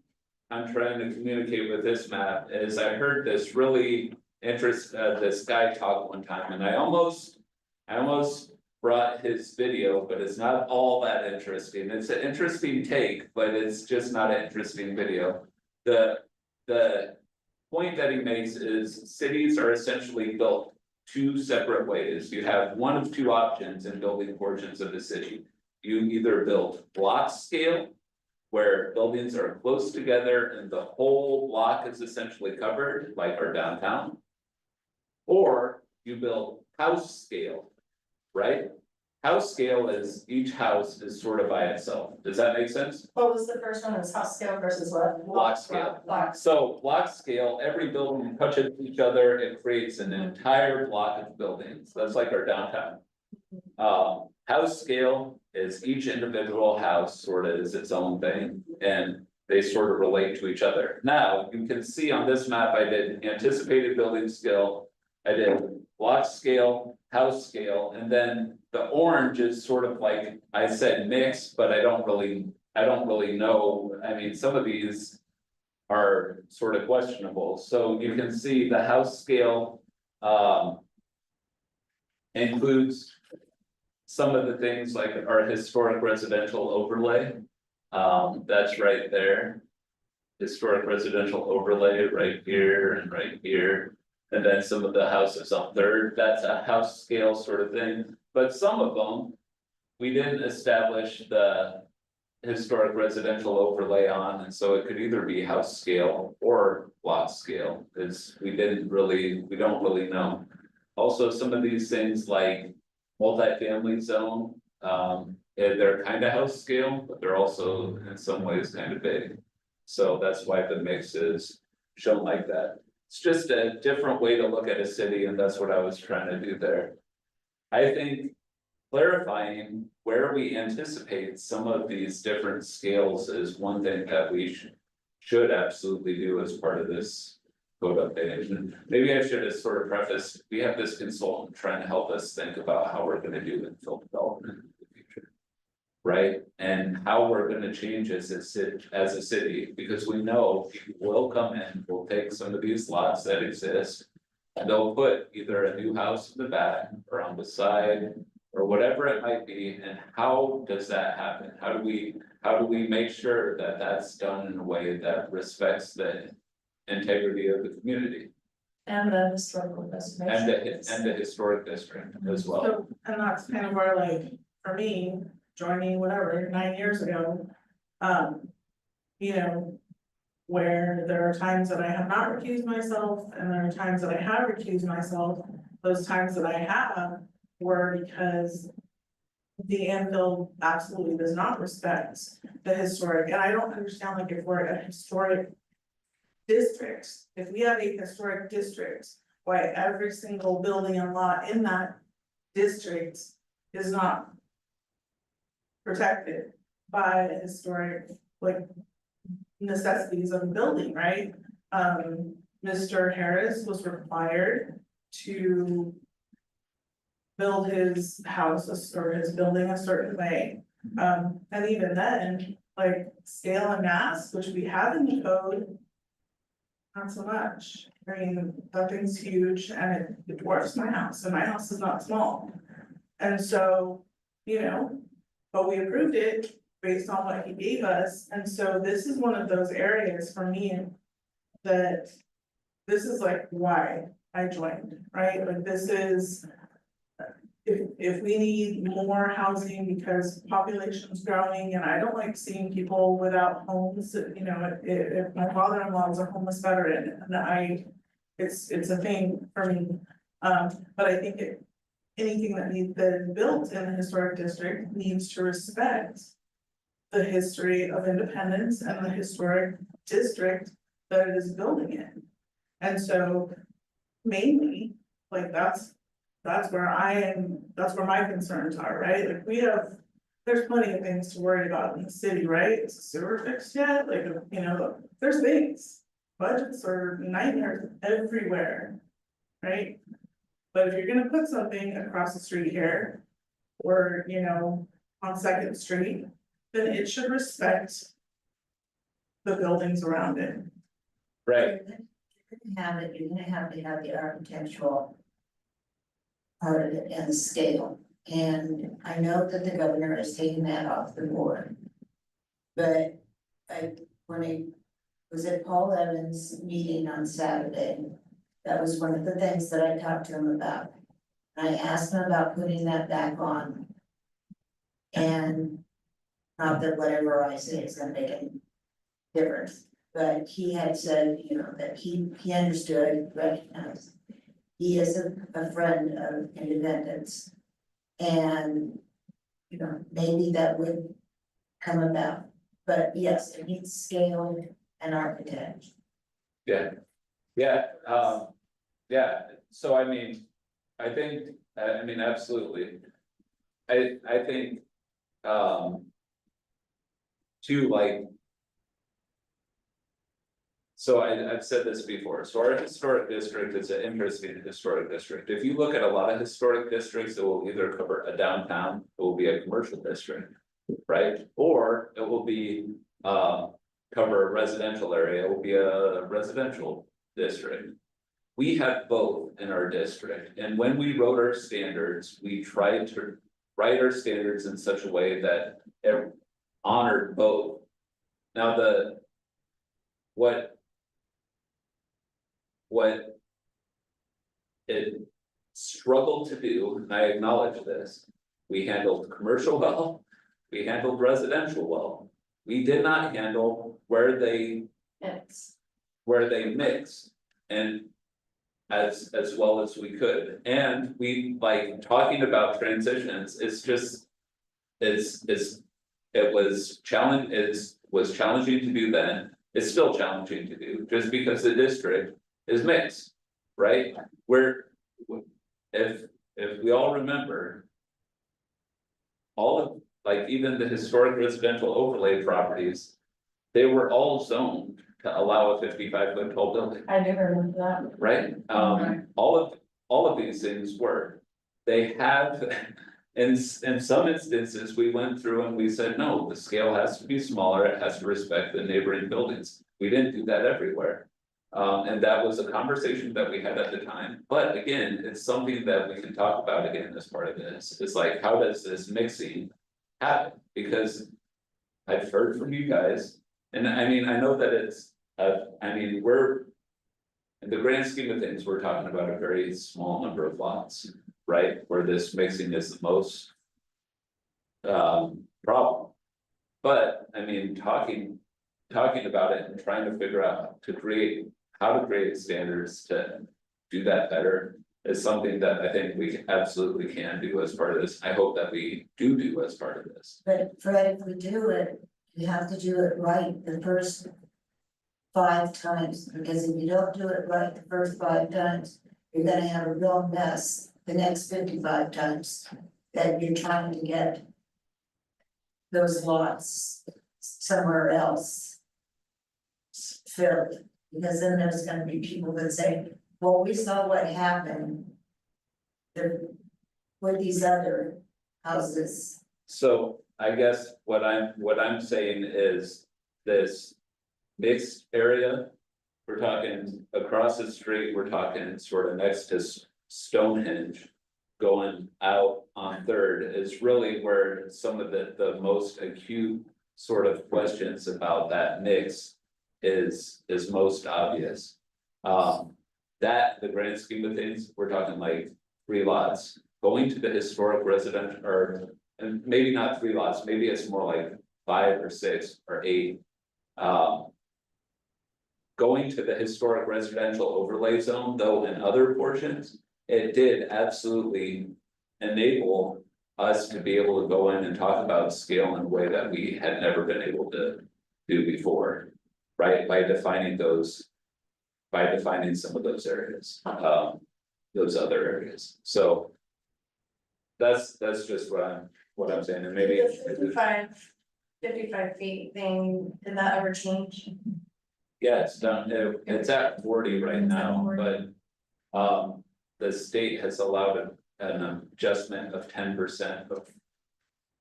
I'm trying to communicate with this map is I heard this really this guy talk one time, and I almost brought his video, but it's not all that interesting. It's an interesting take, but it's just not an interesting video. The point that he makes is cities are essentially built two separate ways. You have one of two options in building portions of the city. You either build block scale, where buildings are close together and the whole block is essentially covered, like our downtown. Or you build house scale, right? House scale is each house is sort of by itself. Does that make sense? What was the first one? It was house scale versus what? Block scale. Blocks. So block scale, every building touches each other, it creates an entire block of buildings. That's like our downtown. House scale is each individual house sort of is its own thing, and they sort of relate to each other. Now, you can see on this map, I did anticipated building scale, I did block scale, house scale, and then the orange is sort of like, I said mixed, but I don't really know. I mean, some of these are sort of questionable, so you can see the house scale includes some of the things like our historic residential overlay. That's right there. Historic residential overlay right here and right here. And then some of the houses on Third, that's a house scale sort of thing, but some of them. We didn't establish the historic residential overlay on, and so it could either be house scale or block scale, because we don't really know. Also, some of these things like multifamily zone, they're kind of house scale, but they're also in some ways kind of big. So that's why the mix is shown like that. It's just a different way to look at a city, and that's what I was trying to do there. I think clarifying where we anticipate some of these different scales is one thing that we should absolutely do as part of this code update. And maybe I should have sort of prefaced, we have this consultant trying to help us think about how we're gonna do infill development in the future. Right, and how we're gonna change as a city, because we know people will come in, will take some of these lots that exist. And they'll put either a new house in the back or on the side, or whatever it might be, and how does that happen? How do we make sure that that's done in a way that respects the integrity of the community? And the historical preservation. And the historic district as well. So, and that's kind of where, like, for me, joining whatever, 9 years ago. You know, where there are times that I have not recused myself, and there are times that I have recused myself. Those times that I have were because the infill absolutely does not respect the historic, and I don't understand, like, if we're a historic district, if we have a historic district, why every single building and lot in that district is not protected by the historic, like, necessities of the building, right? Mr. Harris was required to build his house or his building a certain way. And even then, like, scale and mass, which we have in the code, not so much. I mean, that thing's huge and it dwarfs my house, and my house is not small. And so, you know, but we approved it based on what he gave us, and so this is one of those areas for me that this is like why I joined, right? Like, this is, if we need more housing because population's growing, and I don't like seeing people without homes, you know, if my father-in-law is a homeless veteran, and it's a thing for me. But I think anything that needs been built in the historic district needs to respect the history of independence and the historic district that it is building in. And so mainly, like that's where that's where my concerns are, right? Like we have, there's plenty of things to worry about in the city, right? Is the sewer fixed yet? Like, you know, there's things. Budgets are nightmares everywhere, right? But if you're gonna put something across the street here, or, you know, on Second Street, then it should respect the buildings around it. Right, You're gonna have to have the architectural part of it and the scale. And I know that the governor is taking that off the board. But when I was at Paul Evans' meeting on Saturday, that was one of the things that I talked to him about. I asked him about putting that back on. And not that whatever I say is gonna make any difference, but he had said, you know, that he understood, recognized. He is a friend of independence. And, you know, maybe that would come about, but yes, it needs scale and architect. yeah, so I mean, I think, I mean, absolutely. I think, too, like. So I've said this before, so our historic district is an interesting historic district. If you look at a lot of historic districts, it will either cover a downtown, it will be a commercial district. Right, or it will be, cover a residential area, it will be a residential district. We have both in our district, and when we wrote our standards, we tried to write our standards in such a way that it honored both. Now what it struggled to do, and I acknowledge this, we handled commercial well, we handled residential well. We did not handle where they mix and as well as we could, and we, like, talking about transitions, it's just. It was challenging to do then, it's still challenging to do, just because the district is mixed, right? Where, if we all remember. All of, like, even the historic residential overlay properties, they were all zoned to allow a 55-foot tall building. I do remember that. Right, all of these things were, they have. In some instances, we went through and we said, no, the scale has to be smaller, it has to respect the neighboring buildings. We didn't do that everywhere. And that was a conversation that we had at the time, but again, it's something that we can talk about again as part of this. It's like, how does this mixing happen? Because I've heard from you guys, and I mean, I know that it's, I mean, we're. In the grand scheme of things, we're talking about a very small number of lots, right, where this mixing is the most. Problem. But, I mean, talking about it and trying to figure out how to create standards to do that better. Is something that I think we absolutely can do as part of this. I hope that we do as part of this. But Fred, if we do it, you have to do it right the first 5 times, because if you don't do it right the first 5 times, you're gonna have a real mess the next 55 times that you're trying to get those lots somewhere else filled, because then there's gonna be people that say, well, we saw what happened with these other houses. So I guess what I'm saying is this mixed area. We're talking across the street, we're talking sort of next to Stonehenge. Going out on Third is really where some of the most acute sort of questions about that mix is most obvious. That, the grand scheme of things, we're talking like 3 lots, going to the historic residential, or, and maybe not 3 lots, maybe it's more like 5 or 6 or 8. Going to the historic residential overlay zone, though, in other portions, it did absolutely enable us to be able to go in and talk about scale in a way that we had never been able to do before. Right, by defining some of those areas, those other areas, so. That's just what I'm saying, and maybe. The 55 feet thing, did that ever change? Yeah, it's done, it's at 40 right It's at now, 40. but. The state has allowed an adjustment of 10% of.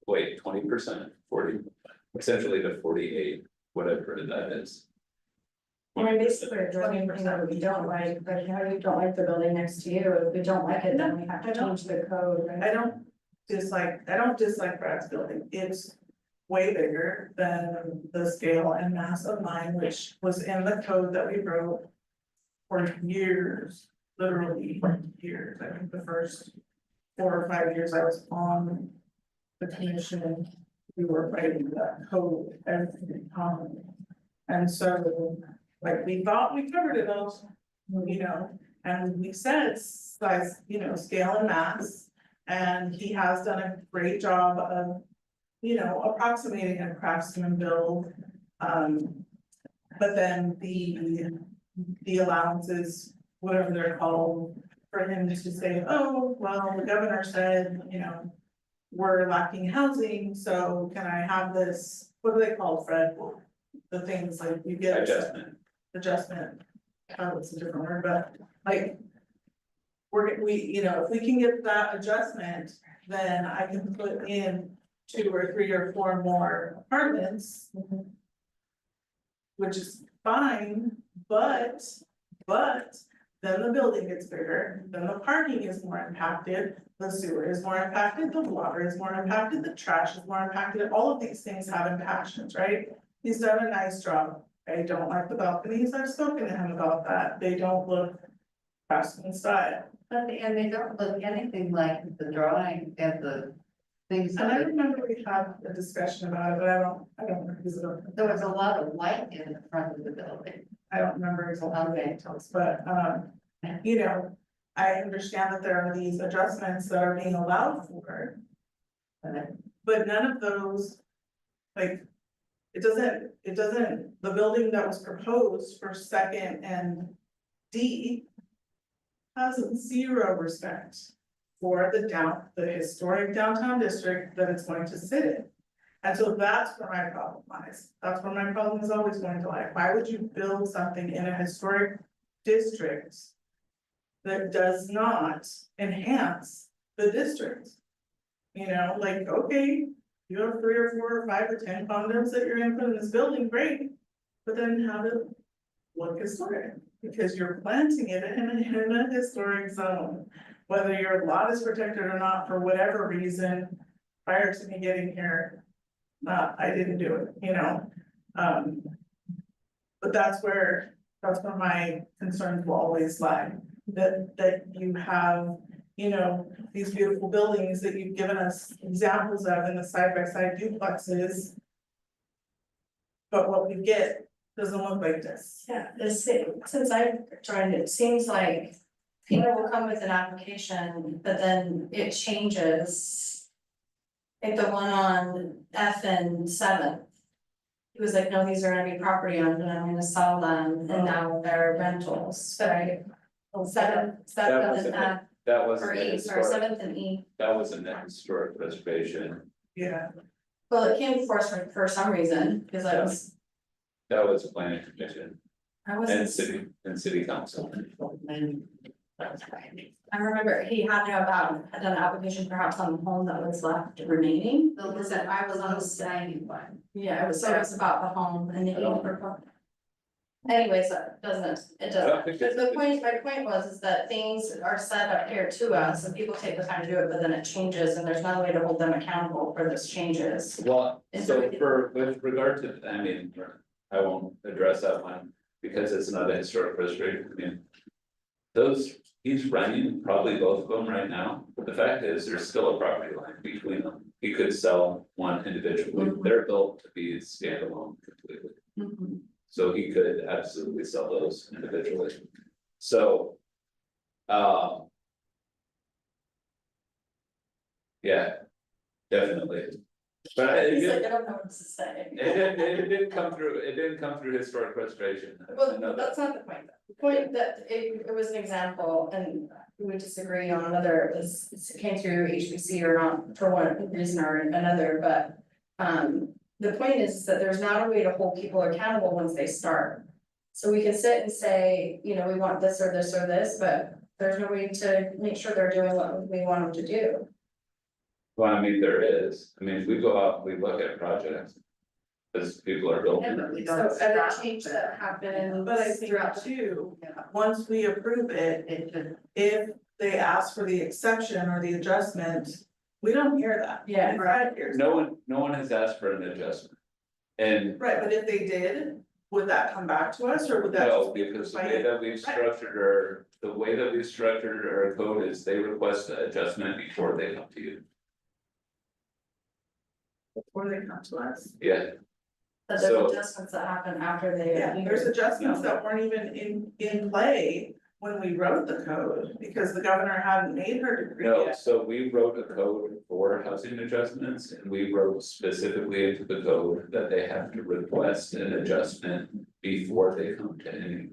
Wait, 20%, 40, essentially to 48, whatever that is. I mean, basically, we're doing anything that we don't like, but how you don't like the building next to you, if we don't like it, then we have to change the code, right? I don't dislike Brad's building, it's way bigger than the scale and mass of mine, which was in the code that we wrote. For years, literally years, I think the first 4 or 5 years I was on the commission, we were writing that code every time. And so, like, we thought we covered it all, you know, and we said size, you know, scale and mass. And he has done a great job of, you know, approximating a craftsman build. But then the allowances, whatever they're called, for him to say, oh, well, the governor said, you know, we're lacking housing, so can I have this, what do they call, Fred? The things like you get. Adjustment, it's a different word, but like. You know, if we can get that adjustment, then I can put in 2 or 3 or 4 more apartments. Which is fine, but then the building gets bigger, then the parking is more impacted, the sewer is more impacted, the water is more impacted, the trash is more impacted, all of these things have impactions, right? He's done a nice job, I don't like the balconies, I've spoken to him about that, they don't look craftsman style. And they don't look anything like the drawing and the things. And I remember we had a discussion about it, but I don't remember, There was a lot of light in the front of the building. I don't remember exactly the details, but, you know, I understand that there are these adjustments that are being allowed for. But none of those, like, it doesn't, the building that was proposed for second and D has 0 respect for the historic downtown district that it's going to sit in. And so that's where my problem lies. That's where my problem is always going to lie. Why would you build something in a historic district that does not enhance the district? You know, like, okay, you have 3 or 4 or 5 or 10 condos that you're gonna put in this building, great. But then have it look historic, because you're planting it in a historic zone. Whether your lot is protected or not, for whatever reason, prior to me getting here, I didn't do it, you know? But that's where my concerns will always lie, that you have, you know, these beautiful buildings that you've given us examples of in the side-by-side duplexes. But what we get doesn't look like this. Yeah, since I've joined, it seems like people will come with an application, but then it changes. Like the one on F and 7th. It was like, no, these are gonna be property owned and I'm gonna sell them, and now they're rentals, right? Well, 7th and F, That was. or 8th, or 7th and E. That was in the historic preservation, Yeah, Well, it came for us for some reason, because that was planning commission I and wasn't. city council. I remember he had done an application perhaps on the home that was left remaining. The list that I was on the signing one. Yeah, it was about the home and the. I don't- Anyways, it doesn't, I don't think it's- my point was that things are set up here to us and people take the time to do it, but then it changes and there's no way to hold them accountable for those changes. Well, Is so there- with regard to, I mean, I won't address that one because it's not a historic preservation, I mean. He's running probably both of them right now, but the fact is, there's still a property line between them. He could sell one individually, Mhm. they're built to be standalone completely. Mhm. So he could absolutely sell those individually. So. yeah, definitely. But it He's like, I didn't, don't know what to say. it didn't come through historic restoration. I Well, know that. that's not the point. The point that it was an example and we would disagree on whether it came through HBC or not for one reason or another, but. The point is that there's not a way to hold people accountable once they start. So we can sit and say, you know, we want this or this or this, but there's no way to make sure they're doing what we want them to do. Well, I mean, there is, I mean, we go out, we look at projects. As people are building. but we So don't every stop change it. that happens But I think throughout. too, once we approve it, It should, if they ask for the exception or the adjustment, we don't hear that. Yeah. Right, here's. No one has asked for an adjustment. And Right, but if they did, would that come back to us or would that? no, just be because the by- way that we've structured our code is they request an adjustment before they come to you. Before they come to us? Yeah, But So- there's adjustments that happen after they. Yeah, there's adjustments that weren't even in play when we wrote the code, because the governor hadn't made her decree no, yet. so we wrote a code for housing adjustments and we wrote specifically into the code that they have to request an adjustment before they come to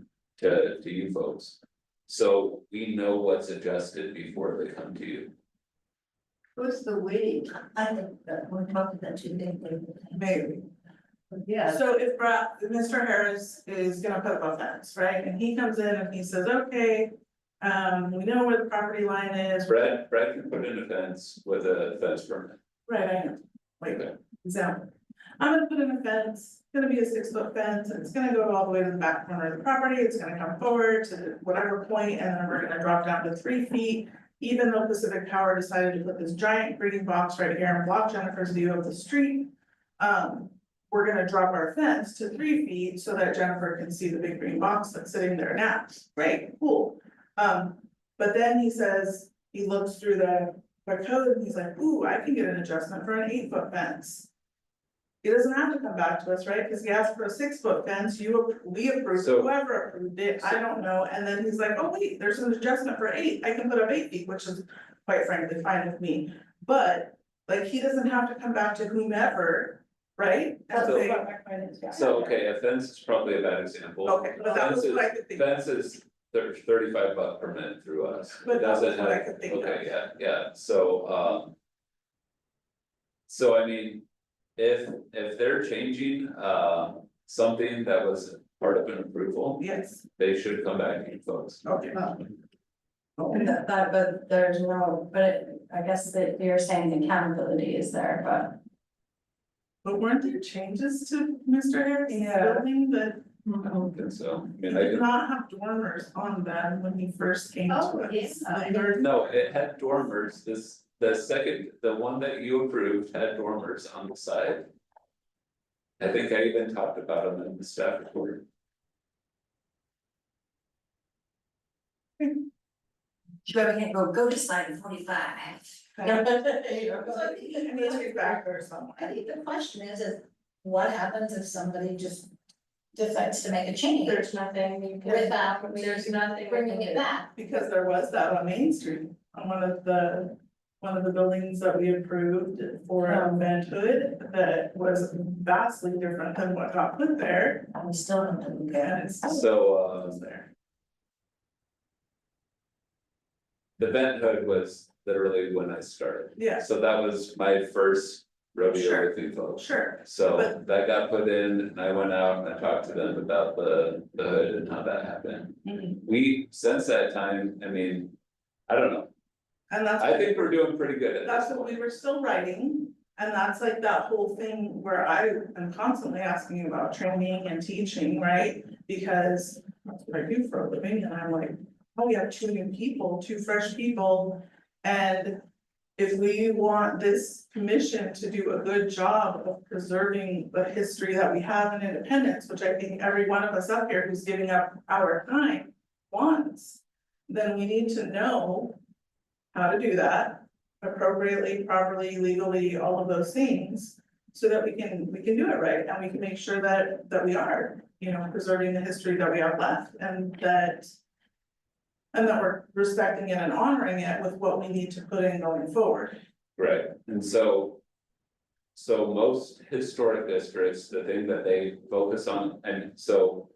to you folks. So we know what's adjusted before they come to you. who's the we? I think that we're talking about two things. Maybe. Yeah, So if Mr. Harris is gonna put up a fence, right, and he comes in and he says, okay. We know where the property line is. Brad can put in a fence with a fence permit. Right, I know, like, Okay. example. I'm gonna put in a fence, it's gonna be a 6-foot fence, and it's gonna go all the way to the back corner of the property, it's gonna come forward to whatever point, and then we're gonna drop down to 3 feet. Even though Pacific Power decided to put this giant green box right here and block Jennifer's view of the street. We're gonna drop our fence to 3 feet so that Jennifer can see the big green box that's sitting there now, right, cool. But then he says, he looks through the code and he's like, ooh, I can get an adjustment for an 8-foot fence. He doesn't have to come back to us, right, cause he asked for a 6-foot fence, we approved, So- whoever approved it, I don't know, and then he's like, oh wait, there's an adjustment for 8, I can put up 8 feet, which is quite frankly fine with me. But, like, he doesn't have to come back to whomever, right? And That's say, what my point is, yeah. So, okay, a fence is probably a bad example. okay, but that was what I could think of. Fences, there's $35 per minute through us. But It that was doesn't what I have- could think of. Okay, yeah, so, so I mean, if they're changing, something that was part of an approval, Yes, they should come back to you folks. okay. And but there's no, I guess that you're saying the accountability is there, but. But weren't there changes to Mr. Harris' Yeah. building that I don't think so. I he mean, I did can, not have dormers on them when he first came to us? Oh, yeah. There- no, it had dormers, the one that you approved had dormers on the side. I think I even talked about them in the staff report. You ever can't go to slide 45. I need to be back there somewhere. I think the question is what happens if somebody just decides to make a change There's nothing you can. without There's nothing. we bringing can it do. back? Because there was that on Main Street, on one of the buildings that we approved for Van Hood that was vastly different than what got put there. And we still don't do that. And it's still So, there. the vent hood was literally when I started. Yeah, So that was my first rodeo Sure. with you folks. sure, So But- that got put in and I went out and I talked to them about the hood and how that happened. We, since that time, I mean, I don't know, and that's. I think we're doing pretty good at That's this what we point. were still writing, and that's like that whole thing where I am constantly asking about training and teaching, right? Because that's what I do for a living, and I'm like, oh, we have 2 new people, 2 fresh people. And if we want this commission to do a good job of preserving the history that we have in independence, which I think every one of us up here who's giving up our time wants, then we need to know how to do that appropriately, properly, legally, all of those things. So that we can do it right, and we can make sure that we are, preserving the history that we have left, and that we're respecting it and honoring it with what we need to put in going forward. Right, and so. So most historic districts, the thing that they focus on, and so.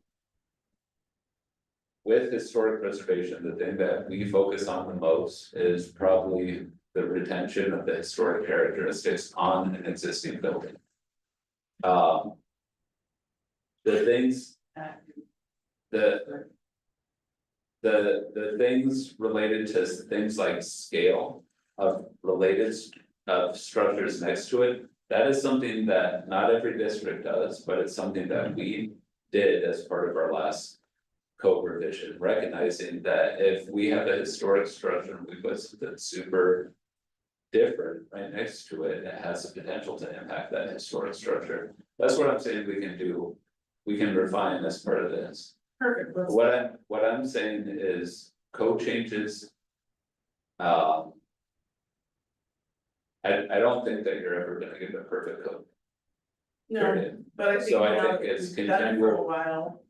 With historic preservation, the thing that we focus on the most is probably the retention of the historic characteristics on an existing building. The things. The things related to things like scale of related of structures next to it. That is something that not every district does, but it's something that we did as part of our last code revision, recognizing that if we have a historic structure and we put something super different right next to it, it has the potential to impact that historic structure. That's what I'm saying we can do. We can refine as part of this. Perfect, let's. What I'm saying is code changes. I don't think that you're ever gonna get a perfect code. No, period. but I think So I now think that it's we've done it for a continual- while,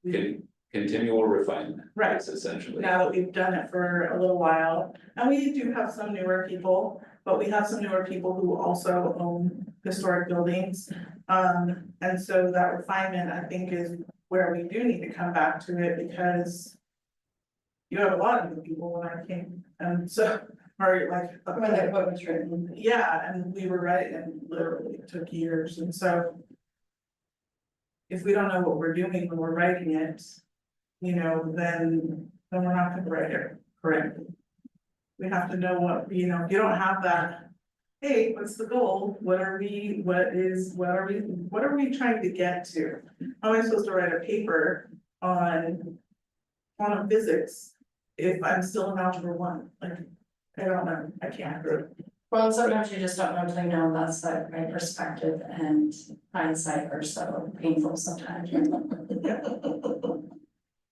Continual refinement. Right. Is essentially. now that we've done it for a little while, and we do have some newer people, but we have some newer people who also own historic buildings. And so that refinement, I think, is where we do need to come back to it, because you have a lot of new people when I came, and so, or like. When the code was written. Yeah, and we were right, and literally it took years, and so. If we don't know what we're doing when we're writing it, then we're not gonna write it correctly. We have to know what, you don't have that. Hey, what's the goal? What are we trying to get to? How am I supposed to write a paper on quantum physics if I'm still in algebra 1? Like, I don't know, I can't. Well, sometimes you just don't know until you know, that's like my perspective, and hindsight are so painful sometimes.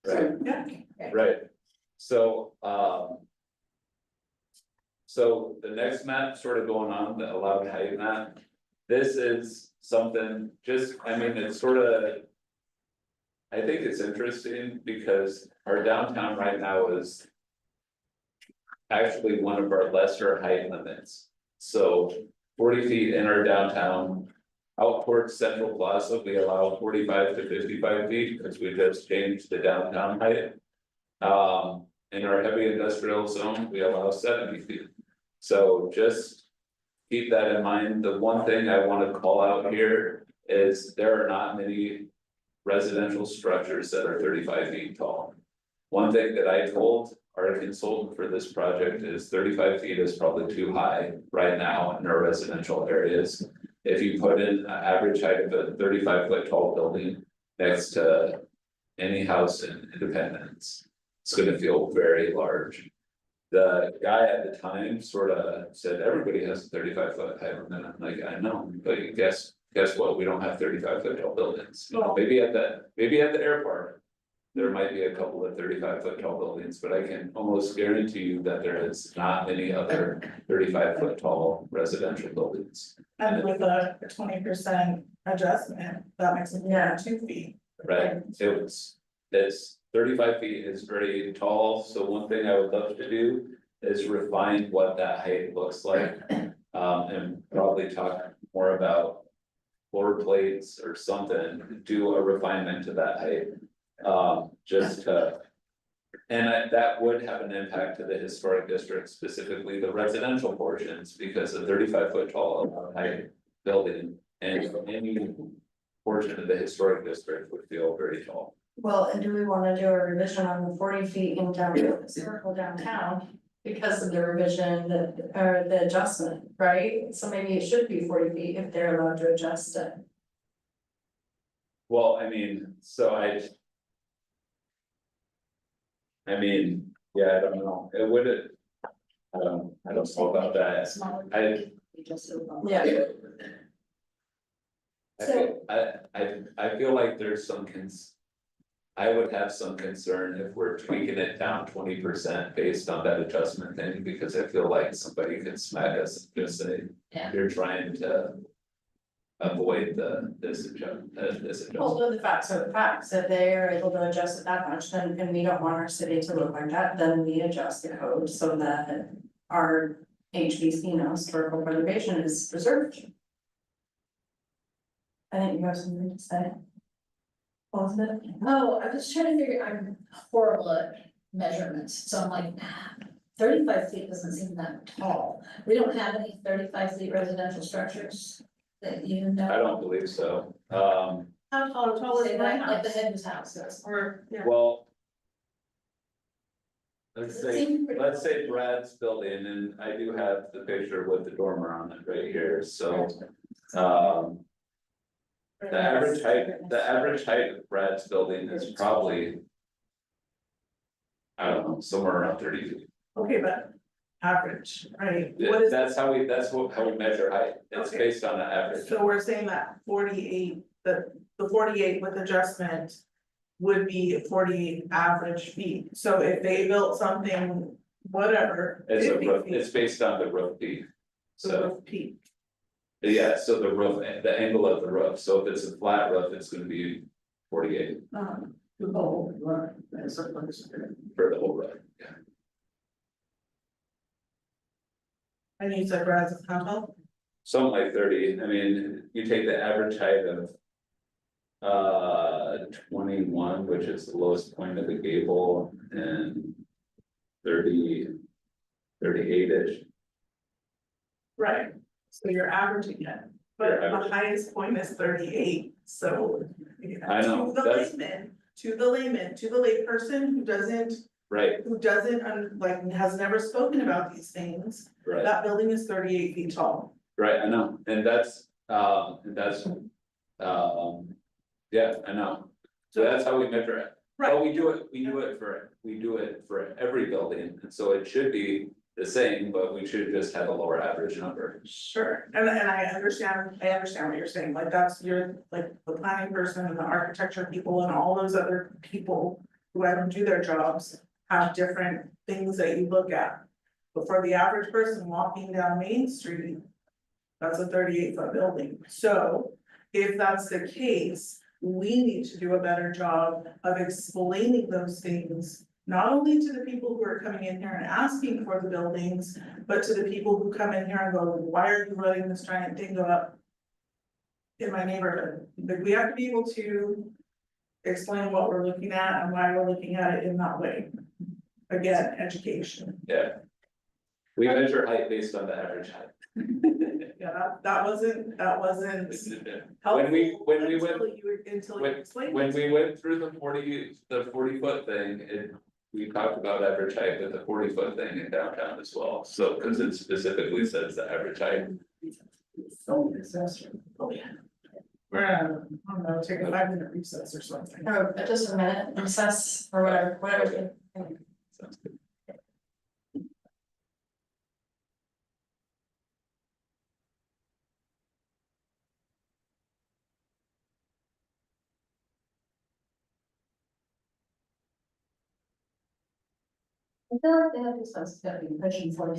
Right, Yeah. right, so, so the next map sort of going on, the allowed height map. This is something, it's sort of. I think it's interesting because our downtown right now is. Actually one of our lesser height limits, so 40 feet in our downtown. Out towards Central Plaza, we allow 45 to 55 feet, because we just changed the downtown height. In our heavy industrial zone, we allow 70 feet. So just keep that in mind. The one thing I want to call out here is there are not many residential structures that are 35 feet tall. One thing that I told our consultant for this project is 35 feet is probably too high right now in our residential areas. If you put in an average height of a 35-foot tall building next to any house in Independence, it's gonna feel very large. The guy at the time sort of said, everybody has a 35-foot height limit. I'm like, I know, but guess what? We don't have 35-foot tall buildings. Maybe at the airport. There might be a couple of 35-foot tall buildings, but I can almost guarantee you that there is not many other 35-foot tall residential buildings. And with a 20% adjustment, that makes it 2 feet. Right, it's 35 feet is very tall, so one thing I would love to do is refine what that height looks like. And probably talk more about floor plates or something, do a refinement to that height. That would have an impact to the historic district, specifically the residential portions, because a 35-foot tall height building and any portion of the historic district would feel very tall. Well, and do we wanna do a revision on the 40 feet in downtown, historical downtown? Because of the revision or the adjustment, right? So maybe it should be 40 feet if they're allowed to adjust it. Well, yeah, I don't know, it would. I don't know about that, Yeah. I feel like there's some I would have some concern if we're tweaking it down 20% based on that adjustment thing, because I feel like somebody could smack us and just say. Yeah. You're trying to. Avoid this adjustment. Well, the facts are the facts, if they are able to adjust it that much, and we don't want our city to look like that, then we adjust the code so that our HBC, now historical preservation is preserved. I think you have something to say. Elizabeth? Oh, I was trying to figure, I'm horrible at measurements, so I'm like, 35 feet doesn't seem that tall. We don't have any 35 feet residential structures that you know. I don't believe so, How tall is Say my like the house? Hedges houses. Or, yeah. well. Let's Does it say, seem pretty let's say close? Brad's building, and I do have the picture with the dormer on it right here, so, um. The average height of Brad's building is probably. I don't know, somewhere around 30 feet. Okay, but average, right? What is, That's how we measure height, it's Okay. based on the average. so we're saying that 48, the 48 with adjustment. Would be 48 average feet, so if they built something, whatever, It's a 50 roof, feet, it's based on the roof peak. so So, roof peak. yeah, so the roof, the angle of the roof, so if it's a flat roof, it's gonna be 48 The whole, right, that's a for the whole roof. And you said Brad's is how tall? Something like 30, I mean, you take the average height of. 21, which is the lowest point of the gable, and 30. 38-ish. Right, so you're averaging it, but You're the averaging. highest point is 38, so. I know, To the that's- layman, to the layperson Right, who doesn't, like, has never spoken about these things, right, that building is 38 feet tall. right, I know, and that's, yeah, I know. So that's how we measure it. But we do it for every building, and so it should be the same, but we should just have a lower average number. Sure, and I understand what you're saying, like, that's your, like, the planning person and the architecture people and all those other people. Who don't do their jobs, have different things that you look at. But for the average person walking down Main Street. That's a 38-foot building, so if that's the case, we need to do a better job of explaining those things. Not only to the people who are coming in here and asking for the buildings, but to the people who come in here and go, why are you letting this giant thing go up? In my neighborhood, like, we have to be able to. Explain what we're looking at and why we're looking at it in that way. Again, education, Yeah. We measure height based on the average height. yeah, that wasn't When we helpful went, until you explained when it. we went through the 40-foot thing, we talked about average height with the 40-foot thing in downtown as well, so, cause it specifically says the average height. Oh, yeah. We're gonna, I don't know, take a 5-minute recess or something. Oh, just a minute, recess or whatever. Sounds good. I feel like they have this, that's gotta be pushing for.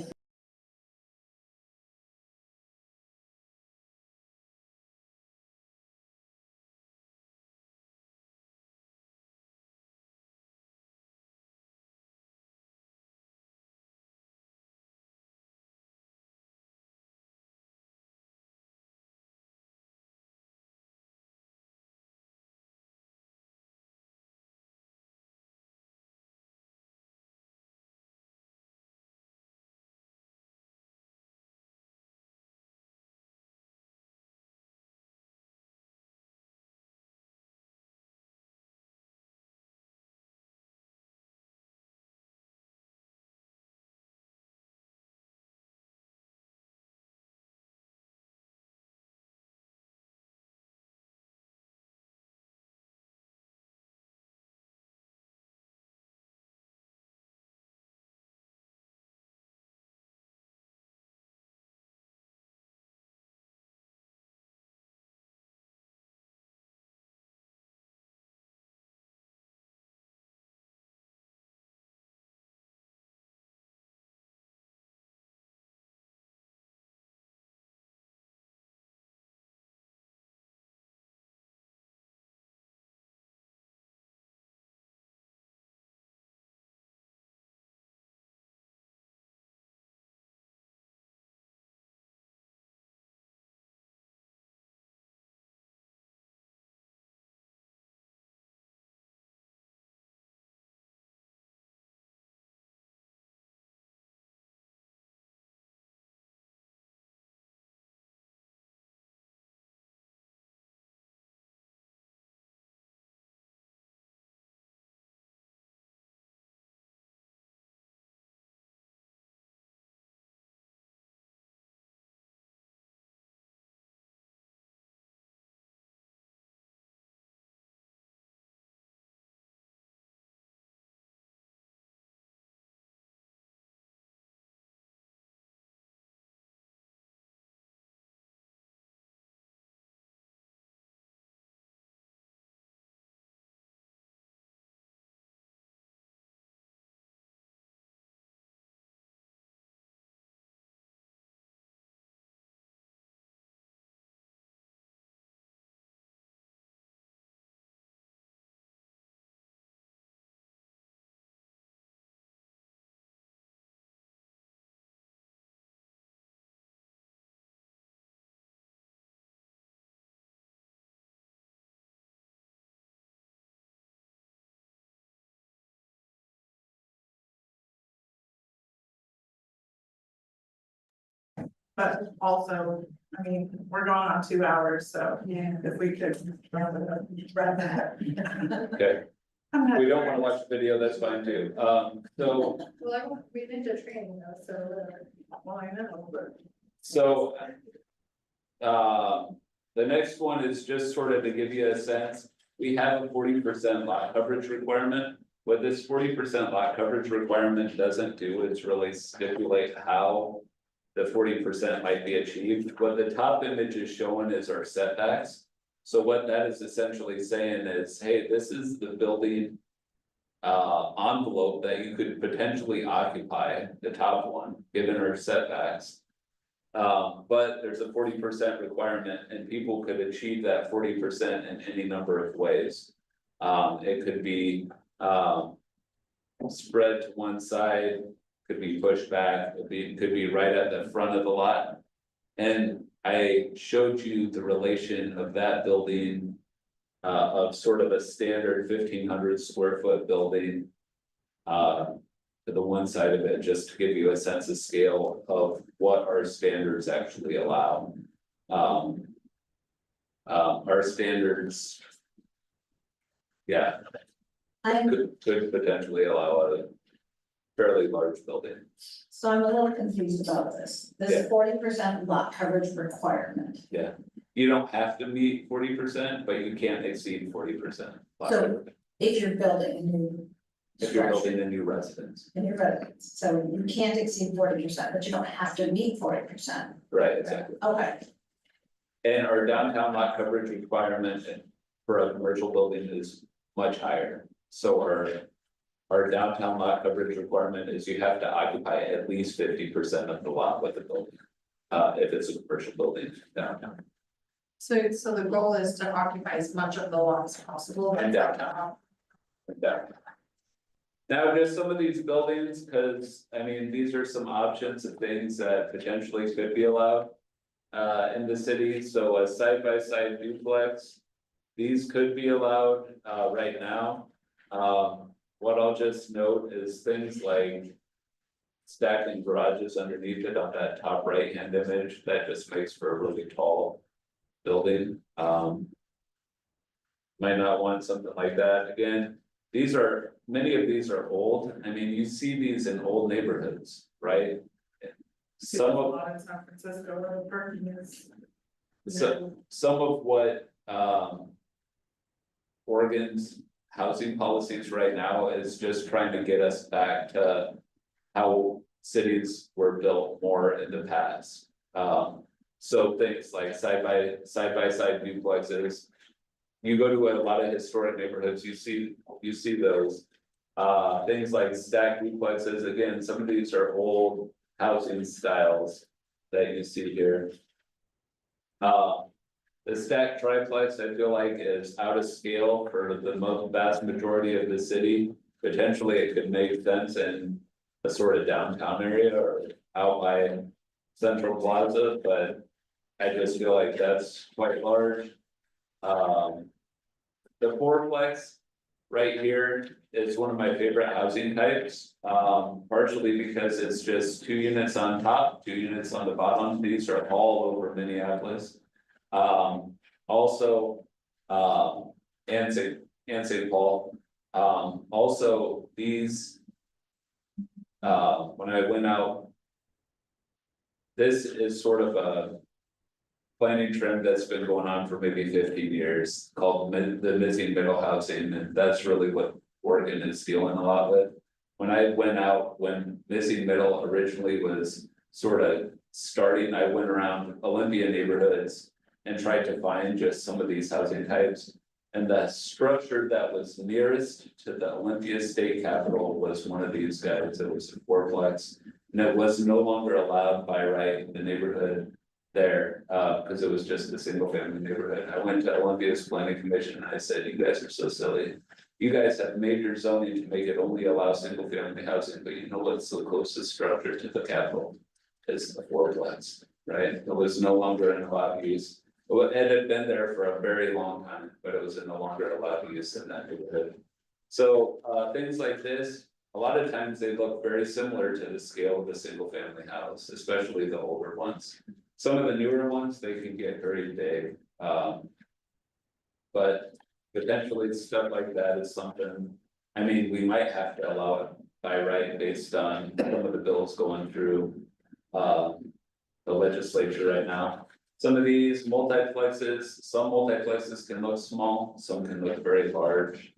But also, I mean, we're going on 2 hours, so Yeah. if we could wrap it up. Okay, I'm not- we don't wanna watch the video, that's fine too, so. Well, we've been to training though, so whatever. Well, I know, but. So. The next one is just sort of to give you a sense, we have a 40% lot coverage requirement. What this 40% lot coverage requirement doesn't do is really stipulate how. The 40% might be achieved, what the top image is showing is our setbacks. So what that is essentially saying is, hey, this is the building. Envelope that you could potentially occupy, the top one, given our setbacks. But there's a 40% requirement and people could achieve that 40% in any number of ways. It could be, spread to one side, could be pushed back, could be right at the front of the lot. And I showed you the relation of that building. Of sort of a standard 1,500 square foot building. To the one side of it, just to give you a sense of scale of what our standards actually allow. Our standards. Yeah, I'm, could potentially allow a fairly large building. so I'm a little confused about this, Yeah. this 40% lot coverage requirement. You don't have to meet 40%, but you can't exceed 40%. So- If you're building a new If you're structure building a new residence, in your residence, so you can't exceed 40%, but you don't have to meet 40%. right, exactly. Okay, And our downtown lot coverage requirement for a commercial building is much higher. So our downtown lot coverage requirement is you have to occupy at least 50% of the lot with the building. If it's a commercial building downtown. So the goal is to occupy as much of the lot as possible. And downtown. Now, just some of these buildings, because I mean, these are some options of things that potentially could be allowed. In the city, so a side-by-side duplex. These could be allowed right now. What I'll just note is things like. Stacking garages underneath it on that top right-hand image, that just makes for a really tall building. Might not want something like that, again, many of these are old, I mean, you see these in old neighborhoods, right? Some A of, lot in San Francisco where the parking is. some of what, Oregon's housing policies right now is just trying to get us back to. How cities were built more in the past. So things like side-by-side duplexes. You go to a lot of historic neighborhoods, you see those. Things like stacked duplexes, again, some of these are old housing styles that you see here. The stacked triplex, I feel like is out of scale for the vast majority of the city. Potentially, it could make sense in a sort of downtown area or out by Central Plaza, but I just feel like that's quite large. The fourplex right here is one of my favorite housing types, partially because it's just 2 units on top, 2 units on the bottom. These are all over Minneapolis. Also, and St. Paul. Also, these. When I went out. This is sort of a. Planning trend that's been going on for maybe 15 years called the missing middle housing, and that's really what Oregon is dealing a lot with. When I went out, when missing middle originally was sort of starting, I went around Olympia neighborhoods. And tried to find just some of these housing types. And the structure that was nearest to the Olympia State Capitol was one of these guys. It was a fourplex. And it was no longer allowed by right in the neighborhood there, because it was just a single family neighborhood. I went to Olympia's planning commission and I said, you guys are so silly. You guys have major zoning to make it only allow single family housing, but you know what's the closest structure to the Capitol? Is the fourplex, right? It was no longer in allowed use. Well, it had been there for a very long time, but it was no longer allowed use in that neighborhood. So, things like this, a lot of times they look very similar to the scale of a single family house, especially the older ones. Some of the newer ones, they can get very big, but potentially stuff like that is something, I mean, we might have to allow it by right based on some of the bills going through. The legislature right now. Some of these multiplexes, some multiplexes can look small, some can look very large.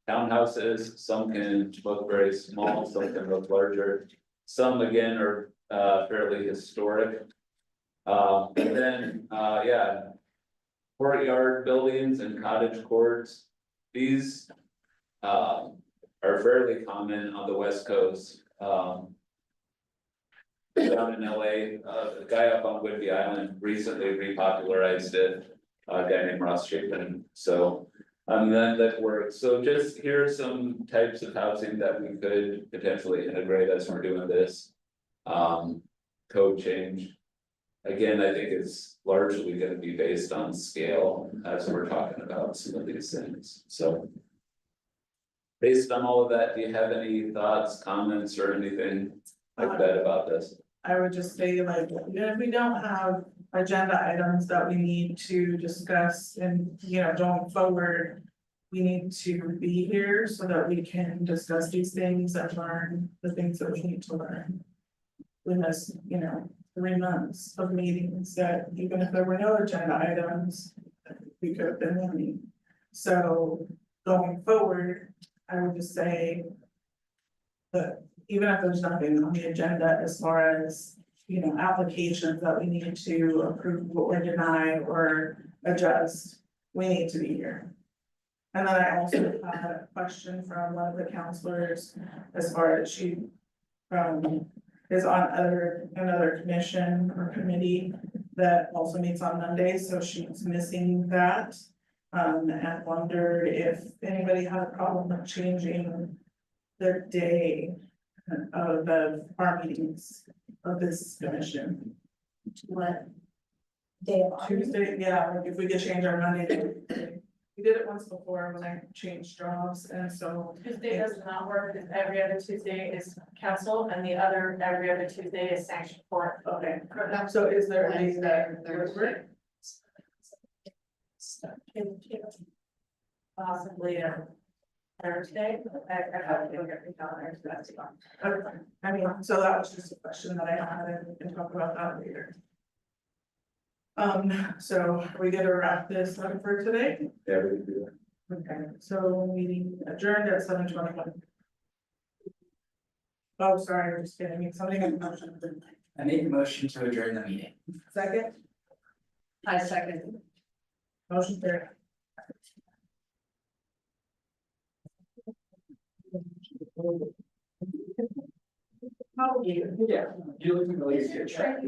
Townhouses, some can look very small, some can look larger. Some again are fairly historic. And then, yeah. Courtyard buildings and cottage courts, these are fairly common on the west coast. Down in LA, the guy up on Whidbey Island recently repopularized it, a guy named Ross Chapin, so. Then that works, so just here are some types of housing that we could potentially integrate as we're doing this. Code change. Again, I think it's largely gonna be based on scale as we're talking about some of these things, so. Based on all of that, do you have any thoughts, comments, or anything like that about this? I would just say like, even if we don't have agenda items that we need to discuss and, going forward. We need to be here so that we can discuss these things and learn the things that we need to learn. We missed, 3 months of meetings that even if there were no agenda items, we could have been learning. So going forward, I would just say. That even if there's nothing on the agenda as far as, applications that we need to approve or deny or adjust, we need to be here. And then I also had a question from one of the counselors as far as she is on another commission or committee that also meets on Mondays, so she's missing that. And wondered if anybody had a problem with changing the day of our meetings of this commission. What? Day of August? Tuesday, yeah, like if we could change our Monday to Tuesday. We did it once before when I changed jobs, and so. Tuesday does not work, because every other Tuesday is council, and the other, every other Tuesday is sanctioned court. Okay, so is there a day that would work? Possibly a Thursday, I have to look at the calendar, so that's fine. Okay, I mean, so that was just a question that I had, and we can talk about that later. So we gotta wrap this up for today. Yeah, we can do that. Okay, so meeting adjourned at 7:21. Oh, sorry, I'm just kidding, somebody got a motion. I made a motion to adjourn the meeting. Second, I second. motion carried. Yeah, you look familiar to your check.